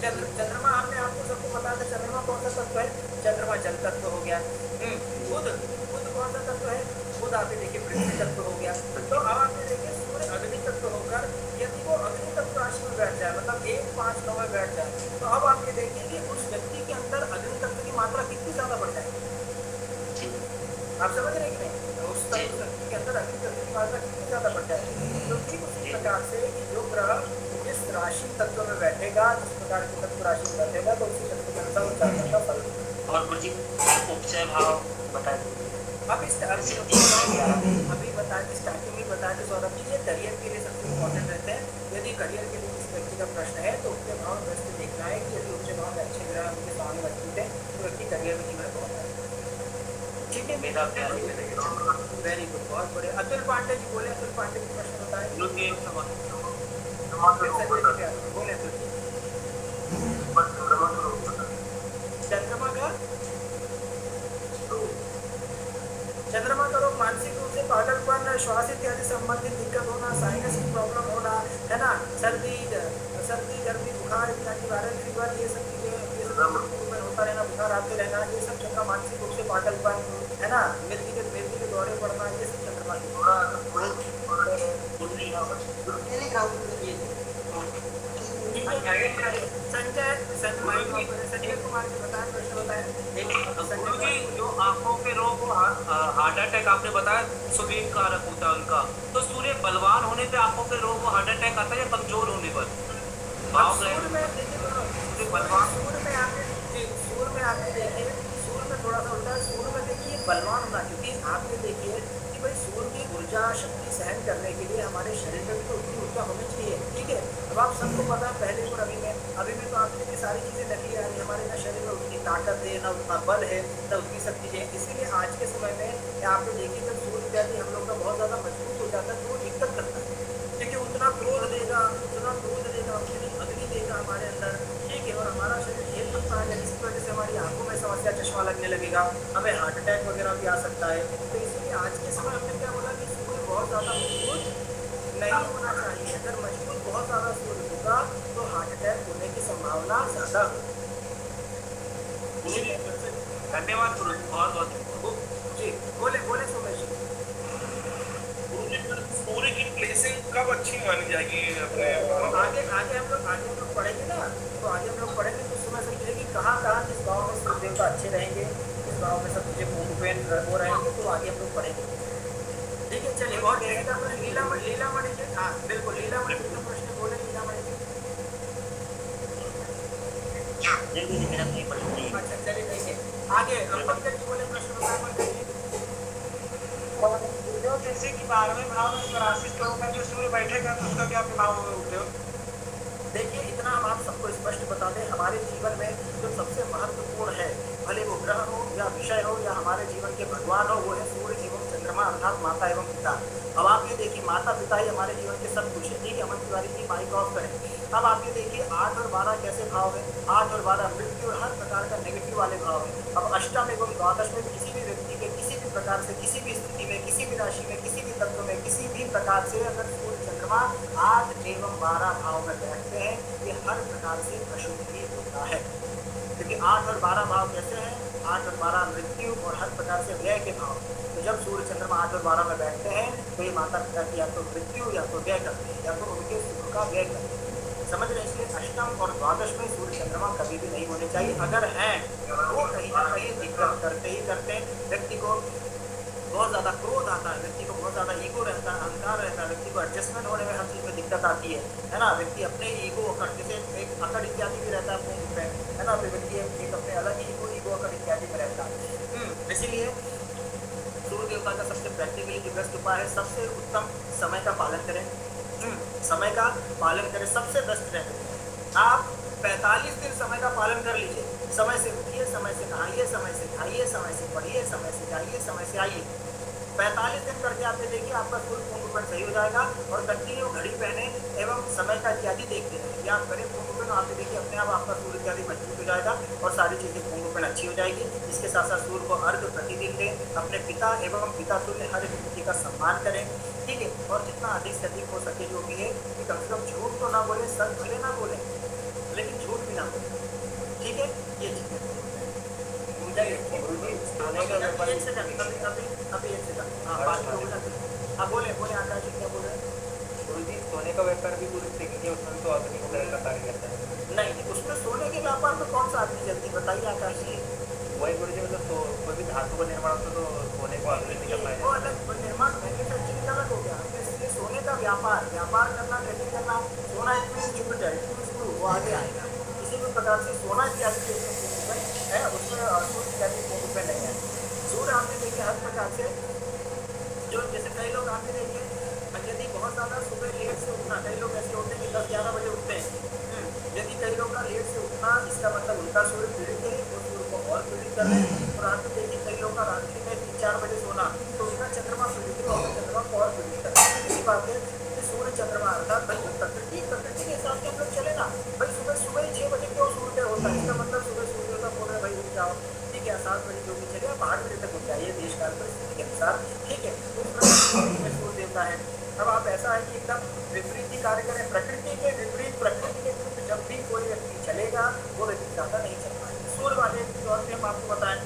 चंद्रमा हमने आपको सबको बताया था, चंद्रमा कौन सा तत्व है? चंद्रमा जल तत्व हो गया। बुध कौन सा तत्व है? बुध आप देखिए पृथ्वी तत्व हो गया। तो अब आप देखिए सूर्य अग्नि तत्व होकर यदि वो अग्नि तत्व राशि में बैठ जाए, मतलब 1 5 9 में बैठ जाए, तो अब आप ये देखिए कि उस व्यक्ति के अंदर अग्नि तत्व की मात्रा कितनी ज्यादा बढ़ जाएगी। आप समझ रहे कि नहीं? तो उस तत्व के अंदर अग्नि तत्व की मात्रा कितनी ज्यादा बढ़ जाएगी। तो ठीक उसी प्रकार से जो ग्रह जिस राशि तत्व में बैठेगा, जिस प्रकार की तत्व राशि में बैठेगा, तो उसी तत्व के अनुसार उस जातक का फल। और गुरुजी उपचय भाव बताइए। अभी बताया कि स्टार्टिंग में बताया कि सौरभ जी ये करियर के लिए सबसे इम्पोर्टेंट रहते हैं। यदि करियर के लिए किसी व्यक्ति का प्रश्न है तो उसके भाव में वैसे देखना है कि यदि उसके भाव में अच्छे ग्रह उनके सामने मजबूत है तो व्यक्ति करियर में जीवन बहुत ठीक है। वेरी गुड, बहुत बड़े। अतुल पांडे जी बोले, अतुल पांडे जी प्रश्न बताए। बोले अतुल जी। चंद्रमा का रोग मानसिक रूप से पागलपन, श्वास इत्यादि संबंधित दिक्कत होना, साइनस की प्रॉब्लम होना, है ना, सर्दी गर्मी बुखार इत्यादि वायरल फीवर, ये सब चीजें, ये सब होता रहना, बुखार आते रहना, ये सब चंद्रमा मानसिक रूप से पागलपन, है ना, मृत्यु के दौरे पड़ना, ये सब चंद्रमा की संजय कुमार जी बताया प्रश्न बताया। जो आंखों के रोग, हार्ट अटैक आपने बताया सुबीन कारक होता है उनका, तो सूर्य बलवान होने पे आंखों के रोग हार्ट अटैक आता है या कमजोर होने पर? सूर्य में आपने देखिए सूर्य में थोड़ा सा होता है, सूर्य में देखिए बलवान होना, क्योंकि आपने देखिए कि भाई सूर्य की ऊर्जा शक्ति सहन करने के लिए हमारे शरीर में तो उतनी ऊर्जा होनी चाहिए, ठीक है। अब आप सबको पता है पहले और अभी में तो आपने ये सारी चीज़ें नकली आ रही है, हमारे ना शरीर में उतनी ताकत है, ना उतना बल है, ना उतनी सब चीज़ें। इसीलिए आज के समय में आपने देखिए जब सूर्य इत्यादि हम लोग का बहुत ज़्यादा मजबूत हो जाता है तो वो दिक्कत करता है, क्योंकि उतना क्रोध देगा, उतना क्रोध लगेगा, हमें हार्ट अटैक वगैरह भी आ सकता है। तो इसलिए आज के समय हमने क्या बोला कि सूर्य बहुत ज़्यादा मजबूत नहीं होना चाहिए। अगर मजबूत बहुत ज़्यादा सूर्य होगा तो हार्ट अटैक होने की संभावना ज़्यादा गुरु जी धन्यवाद गुरु जी, बहुत बहुत जी। बोले बोले सुमेश जी। गुरुजी फिर सूर्य की प्लेसिंग कब अच्छी मानी जाएगी अपने आगे आगे हम लोग पढ़ेंगे ना, तो आगे हम लोग पढ़ेंगे तो उसमें समझिए कि कहाँ कहाँ किस गाँव में सूर्य देवता अच्छे रहेंगे, किस गाँव में सब चीज़ें पूर्ण वो रहेंगे, तो आगे हम लोग पढ़ेंगे। ठीक है, चलिए। और किसी का प्रश्न? लीलामणि जी, हाँ बिल्कुल, लीलामणि जी का प्रश्न बोले, लीलामणि जी। जी गुरु जी, मेरा कोई प्रश्न नहीं है। अच्छा चलिए, ठीक है। आगे पंकज जी बोले, प्रश्न बताएं पंकज जी। जो जैसे कि 12वें भाव में राशि स्टोर में जो सूर्य बैठेगा तो उसका क्या प्रभाव होगा उद्योग? देखिए, इतना हम आप सबको स्पष्ट बता दें, हमारे जीवन में जो सबसे महत्वपूर्ण है, भले वो ग्रह हो या विषय हो या हमारे जीवन के भगवान हो, वो है सूर्य एवं चंद्रमा अर्थात माता एवं पिता। अब आप ये देखिए, माता पिता ही हमारे जीवन के सब कुछ है। ठीक है, अमन तिवारी जी माइक ऑफ करें। अब आप ये देखिए, 8 और 12 कैसे भाव है? 8 और 12 मृत्यु और हर प्रकार का नेगेटिव वाले भाव है। अब अष्टम एवं द्वादश में किसी भी व्यक्ति के किसी भी प्रकार से, किसी भी स्थिति में, किसी भी राशि में, किसी भी तत्व में, किसी भी प्रकार से अगर सूर्य चंद्रमा 8 एवं 12 भाव में बैठते हैं, ये हर प्रकार से अशुभ ही होता है। क्योंकि 8 और 12 भाव कैसे हैं? 8 और 12 मृत्यु और हर प्रकार से व्यय के भाव। तो जब सूर्य चंद्रमा 8 और 12 में बैठते हैं तो ये माता पिता की या तो मृत्यु या तो व्यय करते हैं, या तो उनके सुख का व्यय करते हैं। समझ रहे हैं? इसलिए अष्टम और द्वादश में सूर्य चंद्रमा कभी भी नहीं होने चाहिए। अगर हैं वो कहीं ना कहीं दिक्कत करते ही करते हैं। व्यक्ति को बहुत ज़्यादा क्रोध आता है, व्यक्ति को बहुत ज़्यादा ईगो रहता है, अहंकार रहता है, व्यक्ति को एडजस्टमेंट होने में हर चीज़ में दिक्कत आती है ना। व्यक्ति अपने ईगो अकड़, जैसे एक अकड़ इत्यादि भी रहता है कुंभ में, है ना। तो व्यक्ति एक अपने अलग ईगो अकड़ इत्यादि में रहता है। इसीलिए सूर्य देवता का सबसे प्रैक्टिकली जो बेस्ट उपाय है, सबसे उत्तम समय का पालन करें। समय का पालन करें, सबसे बेस्ट रहें। आप 45 दिन समय का पालन कर लीजिए। समय से उठिए, समय से नहाइए, समय से खाइए, समय से पढ़िए, समय से जाइए, समय से आइए। 45 दिन करके आप ये देखिए, आपका सूर्य पूर्ण रूप सही हो जाएगा। और कंटिन्यू घड़ी पहने एवं समय का इत्यादि देखते रहें। या आप करें पूर्ण रूप, आप ये देखिए अपने आप आपका सूर्य इत्यादि मजबूत हो जाएगा और सारी चीज़ें पूर्ण रूप अच्छी हो जाएगी। इसके साथ साथ सूर्य को अर्घ प्रतिदिन दें। अपने पिता एवं पिता तुल्य हर एक व्यक्ति का सम्मान करें। ठीक है, और जितना अधिक से अधिक हो सके जो भी है, कि कम से कम झूठ तो ना बोले, सच भले ना बोले, लेकिन झूठ भी ना बोले। ठीक है, ये चीज़ है। एक सेकंड, अभी एक सेकंड। हाँ, बात हो गया। हाँ बोले आकाश जी, क्या बोल रहे हैं? गुरुजी, सोने का व्यापार भी गुरु देखेंगे, उसमें तो अग्नि वगैरह का कार्य करता है। नहीं, उसमें सोने के व्यापार में कौन सा आदमी जल्दी बताइए आकाश जी। वही गुरुजी, मतलब कोई भी धातु का निर्माण होता तो सोने को अग्नि निकलता है। वो अलग निर्माण मैन्युफैक्चरिंग अलग हो गया। इसलिए सोने का व्यापार करना, ट्रेडिंग करना, सोना इसमें जुपिटर, वो आगे आएगा। किसी भी प्रकार से सोना इत्यादि है उसमें सूर्य इत्यादि में नहीं है। सूर्य आपने देखिए हर प्रकार से, जो जैसे कई लोग आपने देखिए, यदि बहुत ज़्यादा सुबह लेट से उठना, कई लोग ऐसे होते हैं कि 10-11 बजे उठते हैं। यदि कई लोग का लेट से उठना, इसका मतलब उनका सूर्य पीड़ित है, वो सूर्य को और पीड़ित कर रहे हैं। और आप देखिए कई लोग का रात्रि में 3-4 बजे सोना, तो उनका चंद्रमा पीड़ित है और चंद्रमा को और पीड़ित कर रहे हैं। इसी बात है कि सूर्य चंद्रमा अर्थात भाई प्रकृति के हिसाब से हम लोग चले ना। भाई सुबह ही 6 बजे क्यों सूर्य होता है? इसका मतलब सुबह सूर्य का बोल रहे भाई उठ जाओ। ठीक है, 7 बजे जो भी चले, आप 8 बजे तक उठ जाइए देश काल परिस्थिति के अनुसार। ठीक है, उस प्रकार सूर्य देवता है। अब आप ऐसा है कि एकदम विपरीत ही कार्य करें, प्रकृति के विपरीत, प्रकृति के विरुद्ध जब भी कोई व्यक्ति चलेगा, वो व्यक्ति ज़्यादा नहीं चल पाएगा। सूर्य वाले तौर पर हम आपको बताएं,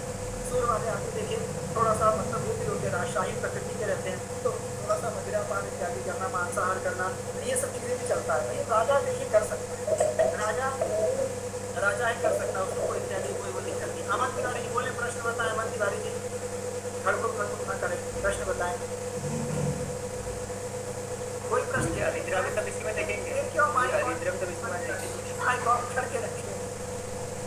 सूर्य वाले आके देखिए थोड़ा सा मतलब वो भी होते हैं, राजशाही प्रकृति के रहते हैं, तो थोड़ा सा मदिरापान इत्यादि करना, मांसाहार करना, ये सब चीज़ें भी चलता है। भाई राजा देखिए कर सकता है, राजा ही कर सकता है, उसको कोई इत्यादि कोई वो दिक्कत नहीं। अमन तिवारी जी बोले, प्रश्न बताएं। अमन तिवारी जी खड़कुट ना करें, प्रश्न बताएं। कोई प्रश्न? अरिद्रा भी सब इसमें देखेंगे। क्यों अरिद्रा भी सब इसमें देखेंगे। माइक ऑफ करके रखिए।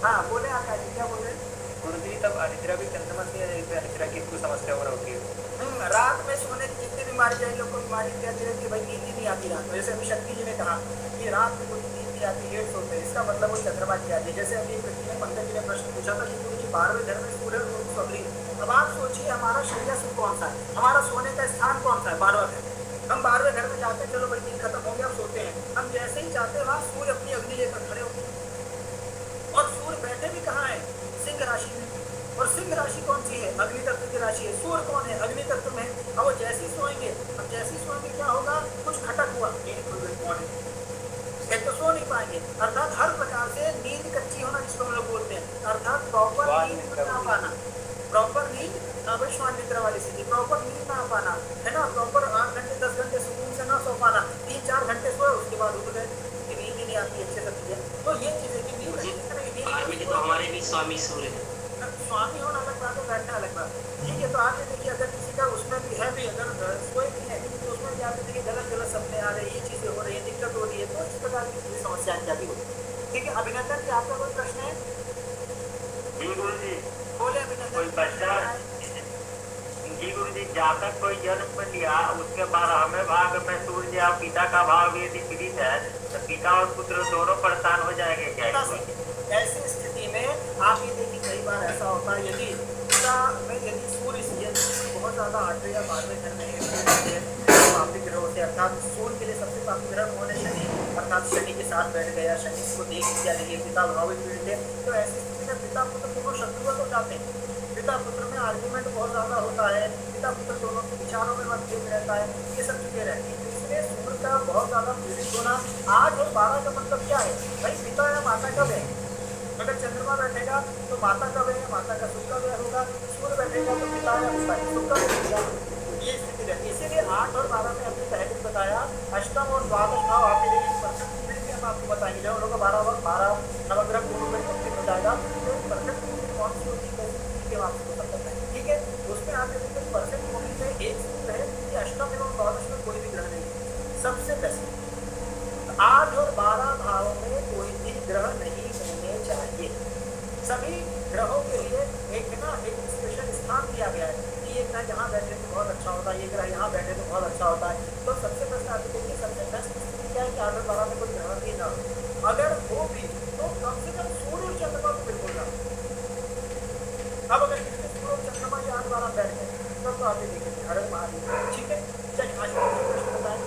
हाँ बोले आकाश जी, क्या बोल रहे हैं? गुरुजी, तब अरिद्रा भी चंद्रमा से अरिद्रा की कोई समस्या हो रहा होगी। रात में सोने की जितनी बीमारी है, लोग को बीमारी इत्यादि रहती है, भाई नींद ही नहीं आती रात में। जैसे अभी शक्ति जी ने कहा कि रात में कोई नींद नहीं आती, लेट सोते हैं, इसका मतलब वो चंद्रमा की आती है। जैसे अभी एक व्यक्ति ने, पंकज जी ने प्रश्न पूछा था कि गुरु जी 12वें घर में सूर्य सगरी। अब आप सोचिए हमारा शैया सुख कौन सा है, हमारा सोने का स्थान कौन सा है? 12वां घर। हम 12वें घर में जाते हैं, चलो भाई दिन खत्म हो गया, अब सोते हैं। हम जैसे ही जाते हैं वहाँ सूर्य अपनी अग्नि लेकर खड़े होते हैं। और सूर्य बैठे भी कहाँ है? सिंह राशि में। और सिंह राशि नींद मॉर्निंग एक तो सो नहीं पाएंगे, अर्थात हर प्रकार से नींद कच्ची होना जिसको हम लोग बोलते हैं, अर्थात प्रॉपर नींद ना पाना, प्रॉपर नींद श्वान निद्रा वाली स्थिति, प्रॉपर नींद ना पाना, है ना, प्रॉपर 8 घंटे 10 घंटे सुकून से ना सो पाना, 3-4 घंटे सोए उसके बाद उठ गए, नींद ही नहीं आती अच्छे से चीजें, तो ये चीजें की तो हमारे भी स्वामी सूर्य है। स्वामी होना अलग बात है, बैठना अलग बात है, ठीक है। तो आप ये देखिए अगर किसी का उसमें भी है भी, अगर कोई भी है तो उसमें भी आप देखिए गलत गलत सपने आ रहे हैं, ये चीजें हो रही है, दिक्कत हो रही है, तो इस प्रकार की पूरी समस्या क्या भी होती है, ठीक है। अभिनंदन जी आपका कोई प्रश्न है? जी गुरु जी, बोले अभिनंदन। कोई बच्चा जी गुरु जी जातक कोई जन्म लिया, उसके 12वें भाग में सूर्य या पिता का भाव यदि पीड़ित है तो पिता और पुत्र दोनों परेशान हो जाएंगे क्या? ऐसी स्थिति में आप ये देखिए कई बार ऐसा होता है, यदि पिता में यदि सूर्य बहुत ज्यादा 8वें या 12वें घर में पापी ग्रहों से, अर्थात सूर्य के लिए सबसे पापी ग्रह कौन है? शनि, अर्थात शनि के साथ बैठ गया, शनि को देख लिया, लेकिन पिता भाव पीड़ित है, तो ऐसी स्थिति में पिता पुत्र दोनों शत्रु हो जाते हैं, पिता पुत्र में आर्ग्यूमेंट बहुत ज्यादा होता है, पिता पुत्र दोनों के विचारों में मतभेद रहता है, ये सब चीजें रहती है। इसलिए सूर्य का बहुत ज्यादा पीड़ित होना 8 और 12 का मतलब क्या है भाई? पिता या माता कब है? अगर चंद्रमा बैठेगा तो माता का व्यय, माता का सुख का व्यय होगा, सूर्य बैठेगा तो पिता या पिता की सुख का व्यय होगा, ये स्थिति रहती है। इसीलिए 8 और 12 में हमने पहले भी बताया, अष्टम और द्वादश भाव आपके देखिए परफेक्ट पीरियड हम आपको बताएंगे, जब हम लोग का 12 नवग्रह पूर्ण में कंप्लीट हो जाएगा तो परफेक्ट पीरियड कौन सी होती है हम आपको बताते हैं, ठीक है। उसमें आप देखिए परफेक्ट पीरियड में एक सूत्र है कि अष्टम एवं द्वादश में कोई भी ग्रह नहीं है, सबसे बेस्ट 8 और 12 भावों में कोई भी ग्रह नहीं होने चाहिए। सभी ग्रहों के लिए एक ना एक स्पेशल स्थान दिया गया है कि ये ग्रह यहाँ बैठे तो बहुत अच्छा होता है, ये ग्रह यहाँ बैठे तो बहुत अच्छा होता है। तो सबसे बेस्ट आप देखिए सबसे बेस्ट स्थिति क्या है कि 8 और 12 में कोई ग्रह भी ना हो, अगर वो भी तो कम से कम सूर्य और चंद्रमा को बिल्कुल ना। अब अगर इसमें सूर्य और चंद्रमा ये 8 12 बैठ गए तब तो आप ये देखिए हर महादेव, ठीक है। चलिए आज प्रश्न बताएं।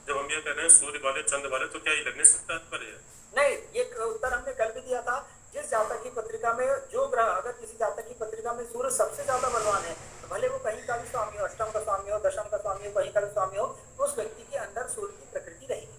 जब हम ये कह रहे हैं सूर्य वाले चंद्र वाले, तो क्या ये लगने से तात्पर्य है? नहीं, ये उत्तर हमने कल भी दिया था। जिस जातक की पत्रिका में जो ग्रह, अगर किसी जातक की पत्रिका में सूर्य सबसे ज्यादा बलवान है, तो भले वो कहीं का भी स्वामी हो, अष्टम का स्वामी हो, दशम का स्वामी हो, कहीं का भी स्वामी हो, तो उस व्यक्ति के अंदर सूर्य की प्रकृति रहेगी।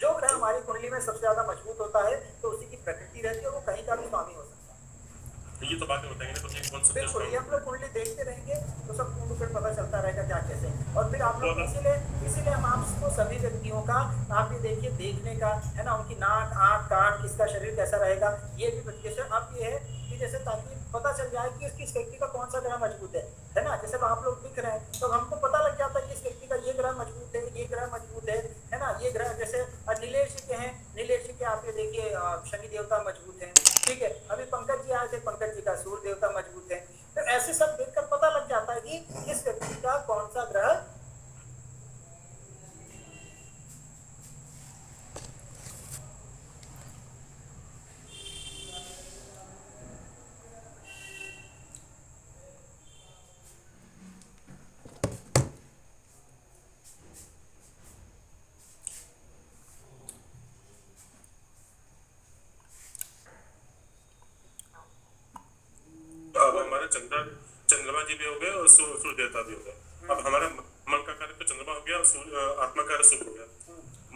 जो ग्रह हमारी कुंडली में सबसे ज्यादा मजबूत होता है तो उसी की प्रकृति रहती है, वो कहीं का भी स्वामी हो सकता है। ये तो बातें बताएंगे, तो कौन सा बिल्कुल, ये हम लोग कुंडली देखते रहेंगे तो सब कुंडली पर पता चलता रहेगा क्या कैसे। और फिर आप लोग इसीलिए हम आपको सभी व्यक्तियों का आप ये देखिए देखने का है ना, उनकी नाक, आँख, कान, किसका शरीर कैसा रहेगा, ये भी जैसे अब ये है कि जैसे ताकि पता चल जाए कि किस व्यक्ति का कौन सा ग्रह मजबूत है ना। जैसे आप लोग दिख रहे हैं तो हमको पता लग जाता है कि इस व्यक्ति का ये ग्रह मजबूत है, ये ग्रह मजबूत है ना। ये ग्रह जैसे नीलेश जी के हैं, नीलेश जी के आप ये देखिए शनि देवता मजबूत है, ठीक है। अभी पंकज जी आए थे, पंकज जी का सूर्य देवता मजबूत है। तो ऐसे सब देखकर पता लग जाता है कि किस व्यक्ति का कौन सा ग्रह हमारे चंद्रमा जी भी हो गए और सूर्य देवता भी हो गए। अब हमारा मन का कार्य तो चंद्रमा हो गया और आत्मा का सूर्य हो गया।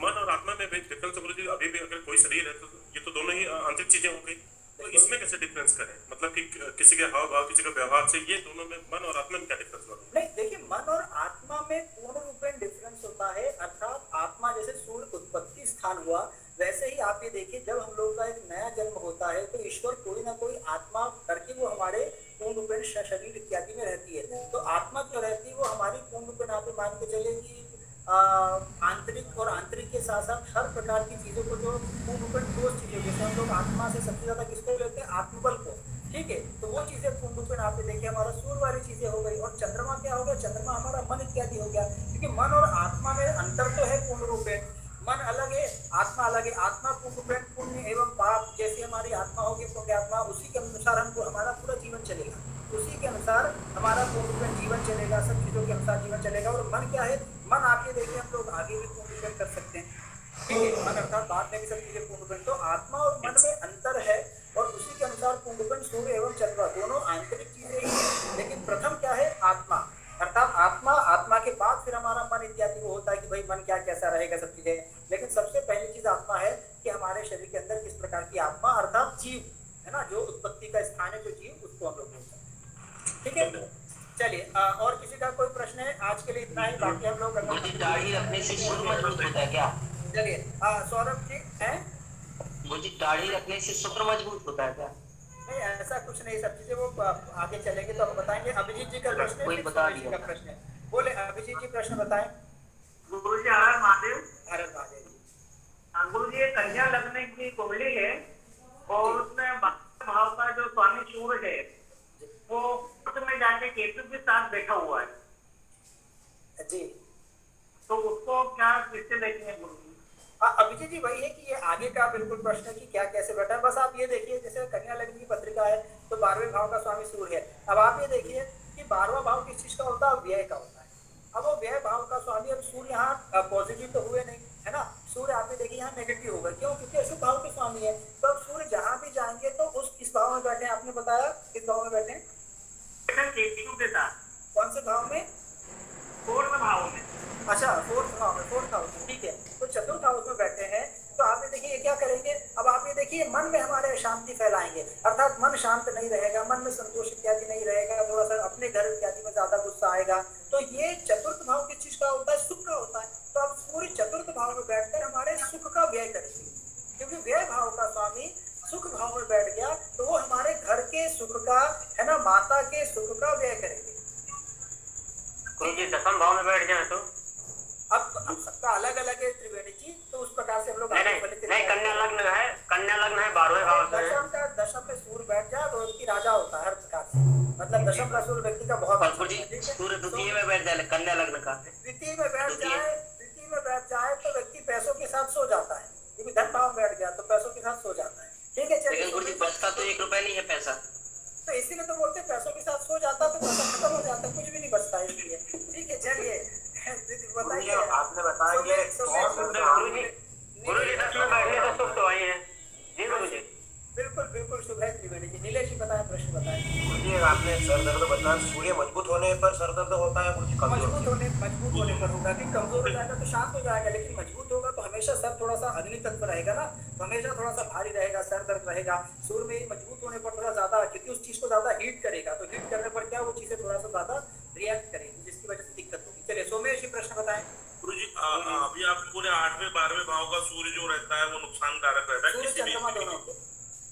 मन और आत्मा में भी डिफरेंस गुरु जी, अभी भी अगर कोई शरीर है तो ये तो दोनों ही आंतरिक चीजें हो गई, तो इसमें कैसे डिफरेंस करें? मतलब कि किसी के हाव भाव, किसी का व्यवहार से ये दोनों में मन और आत्मा में क्या डिफरेंस होगा? नहीं, देखिए मन और आत्मा में पूर्ण रूप में डिफरेंस होता है। अर्थात आत्मा जैसे सूर्य उत्पत्ति स्थान हुआ, वैसे ही आप ये देखिए जब हम लोग का एक नया जन्म होता है तो ईश्वर कोई ना कोई आत्मा करके वो हमारे पूर्ण रूपेण शरीर इत्यादि में रहती है। तो आत्मा जो रहती है वो हमारी पूर्ण रूपेण आप मान के चले कि आंतरिक और आंतरिक के साथ साथ हर प्रकार की चीजों को जो पूर्ण रूपेण ठोस चीजें, जैसे हम लोग आत्मा से सबसे ज्यादा किसको लेते हैं? आत्मबल को, ठीक है। तो वो चीजें पूर्ण रूपेण आप देखिए हमारा सूर्य वाली चीजें हो गई। और चंद्रमा क्या हो गया? चंद्रमा हमारा मन इत्यादि हो गया, क्योंकि मन और आत्मा में अंतर तो है पूर्ण रूपेण। मन अलग है, आत्मा अलग है। आत्मा पूर्ण पुण्य एवं पाप, जैसे हमारी आत्मा होगी पुण्य आत्मा, उसी के अनुसार हमको हमारा पूरा जीवन चलेगा, उसी के अनुसार हमारा पूर्ण जीवन चलेगा, सब चीजों के अनुसार जीवन चलेगा। और मन क्या है? मन आप ये देखिए हम लोग आगे भी पूर्ण कर सकते हैं, ठीक है। मन अर्थात बाद में भी सब चीजें पूर्ण। तो आत्मा और मन में अंतर है और उसी के अनुसार पूर्ण सूर्य एवं चंद्रमा दोनों आंतरिक चीजें ही है। लेकिन प्रथम क्या है? आत्मा, अर्थात आत्मा आत्मा के बाद फिर हमारा मन इत्यादि वो होता है कि भाई मन क्या कैसा रहेगा, सब चीजें। लेकिन सबसे पहली चीज आत्मा है कि हमारे शरीर के अंदर किस प्रकार की आत्मा अर्थात जीव है ना, जो उत्पत्ति का स्थान है, जो जीव, उसको हम लोग बोलते हैं। ठीक है, चलिए और किसी का कोई प्रश्न है? आज के लिए इतना ही, बाकी हम लोग गुरुजी दाढ़ी रखने से शुक्र मजबूत होता है क्या? चलिए सौरभ जी हैं? गुरुजी दाढ़ी रखने से शुक्र मजबूत होता है क्या? नहीं ऐसा कुछ नहीं, सब चीजें वो आगे चलेंगे तो हम बताएंगे। अभिजीत जी का प्रश्न है, कोई फिर बता सुरेश जी दिया। का प्रश्न है। बोले अभिजीत जी प्रश्न बताएं। गुरु जी हर महादेव। भारत महादेव जी। गुरु जी कन्या लग्न की कुंडली है और उसमें भाव का जो स्वामी सूर्य है वो में जाके केतु के साथ बैठा हुआ है जी, तो उसको क्या किससे देखेंगे गुरु जी? अभिजीत जी वही है कि ये आगे का बिल्कुल प्रश्न है कि क्या कैसे बैठा है। बस आप ये देखिए, जैसे कन्या लग्न की पत्रिका है तो 12वें भाव का स्वामी सूर्य है। अब आप ये देखिए कि 12वां भाव किस चीज का होता है? व्यय का होता है। अब वो व्यय भाव का स्वामी, अब सूर्य यहाँ पॉजिटिव तो हुए नहीं है ना, सूर्य आप ये देखिए यहाँ नेगेटिव होगा। क्यों? क्योंकि अशुभ भाव के स्वामी है। तो अब सूर्य जहां भी जाएंगे तो उस किस भाव में बैठे? आपने बताया किस भाव में बैठे? केतु के साथ। कौन से भाव में? 4वें भाव में। अच्छा, 4th भाव में, 4th हाउस में, ठीक है। तो चतुर्थ हाउस में बैठे हैं तो आप ये देखिए क्या करेंगे? अब आप ये देखिए मन में हमारे अशांति फैलाएंगे, अर्थात मन शांत नहीं रहेगा, मन में संतोष इत्यादि नहीं रहेगा, थोड़ा सा अपने घर इत्यादि में ज्यादा गुस्सा आएगा। तो ये चतुर्थ भाव किस चीज का होता है? सुख का होता है। तो अब सूर्य चतुर्थ भाव में बैठकर हमारे सुख का व्यय करेंगे, क्योंकि व्यय भाव का स्वामी सुख भाव में बैठ गया तो वो हमारे घर के सुख का है ना, माता के सुख का व्यय करेंगे। गुरु जी 10वें भाव में बैठ जाए तो? अब सबका अलग अलग है त्रिवेणी जी, तो उस प्रकार से हम लोग नहीं कन्या लग्न है 12वें भाव से। दशम पे सूर्य बैठ जाए तो व्यक्ति राजा होता है हर प्रकार से, मतलब दशम का सूर्य व्यक्ति का बहुत अच्छा गुरुजी है, ठीक है? सूर्य द्वितीय में बैठ जाए, कन्या लग्न का द्वितीय में बैठ जाए तो व्यक्ति पैसों के साथ सो जाता है, क्योंकि धन भाव में बैठ गया तो पैसों के साथ सो जाता है। ठीक है, लेकिन गुरुजी बचता तो 1 रुपया नहीं है पैसा, तो इसीलिए तो बोलते हैं पैसों के साथ सो जाता तो पैसा खत्म हो जाता, कुछ भी नहीं बचता है इसलिए। ठीक है, चलिए बताइए। आपने बताया गुरुजी गुरु जी 10 में बैठने से सुख तो आई है जी गुरु जी। बिल्कुल बिल्कुल शुभ है त्रिवेणी जी। नीलेश जी बताएं, प्रश्न बताएं। गुरुजी आपने सर दर्द बताया, सूर्य मजबूत होने पर सर दर्द होता है गुरुजी? मजबूत होने पर होगा कि कमजोर हो जाएगा तो शांत हो जाएगा, लेकिन मजबूत होगा तो हमेशा सर थोड़ा सा अग्नि तत्व रहेगा ना, तो हमेशा थोड़ा सा भारी रहेगा, सर दर्द रहेगा। सूर्य में मजबूत होने पर थोड़ा ज्यादा, क्योंकि उस चीज को ज्यादा हीट करेगा, तो हीट करने पर क्या वो चीजें थोड़ा सा ज्यादा रिएक्ट करेगी, जिसकी वजह से दिक्कत होगी। चलिए सोमेश जी प्रश्न बताएं। गुरुजी अभी आप पूरे 8वें 12वें भाव का सूर्य जो रहता है वो नुकसानकारक रहता है सूर्य किसी भी चंद्रमा दोनों को।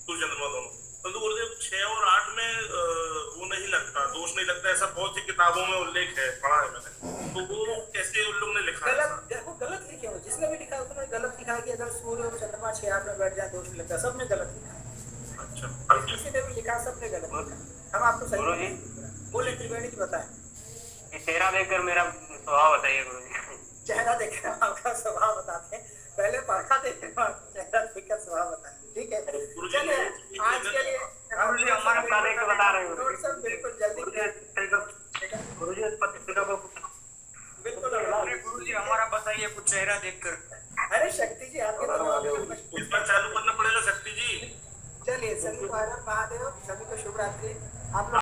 सूर्य चंद्रमा दोनों। परंतु गुरुदेव 6 और 8 में वो नहीं लगता, दोष नहीं लगता, ऐसा बहुत सी किताबों में उल्लेख है, पढ़ा है मैंने। तो वो कैसे उन लोगों ने लिखा है? गलत लिखे हो, जिसने भी लिखा है उसने गलत लिखा है कि अगर सूर्य और चंद्रमा 6-8 में बैठ जाए दोष नहीं लगता, सबने गलत लिखा है। अच्छा, किसी ने भी लिखा, सबने गलत लिखा। हम आपको गुरु जी बोले त्रिवेणी जी बताएं। चेहरा देखकर मेरा स्वभाव बताइए गुरु जी। चेहरा देखकर आपका स्वभाव बताते हैं, पहले पंखा देखकर चेहरा देखकर स्वभाव बताएं। ठीक है, चलिए आज के लिए गुरुजी हमारा देख के बता रहे हो नोट सब बिल्कुल जल्दी गुरु जी पत्रिका को बिल्कुल। गुरु जी हमारा बताइए कुछ चेहरा देखकर। अरे शक्ति जी आपके तो इस बार चालू करना पड़ेगा शक्ति जी। चलिए सभी को हर हर महादेव, सभी को शुभ रात्रि। आप लोग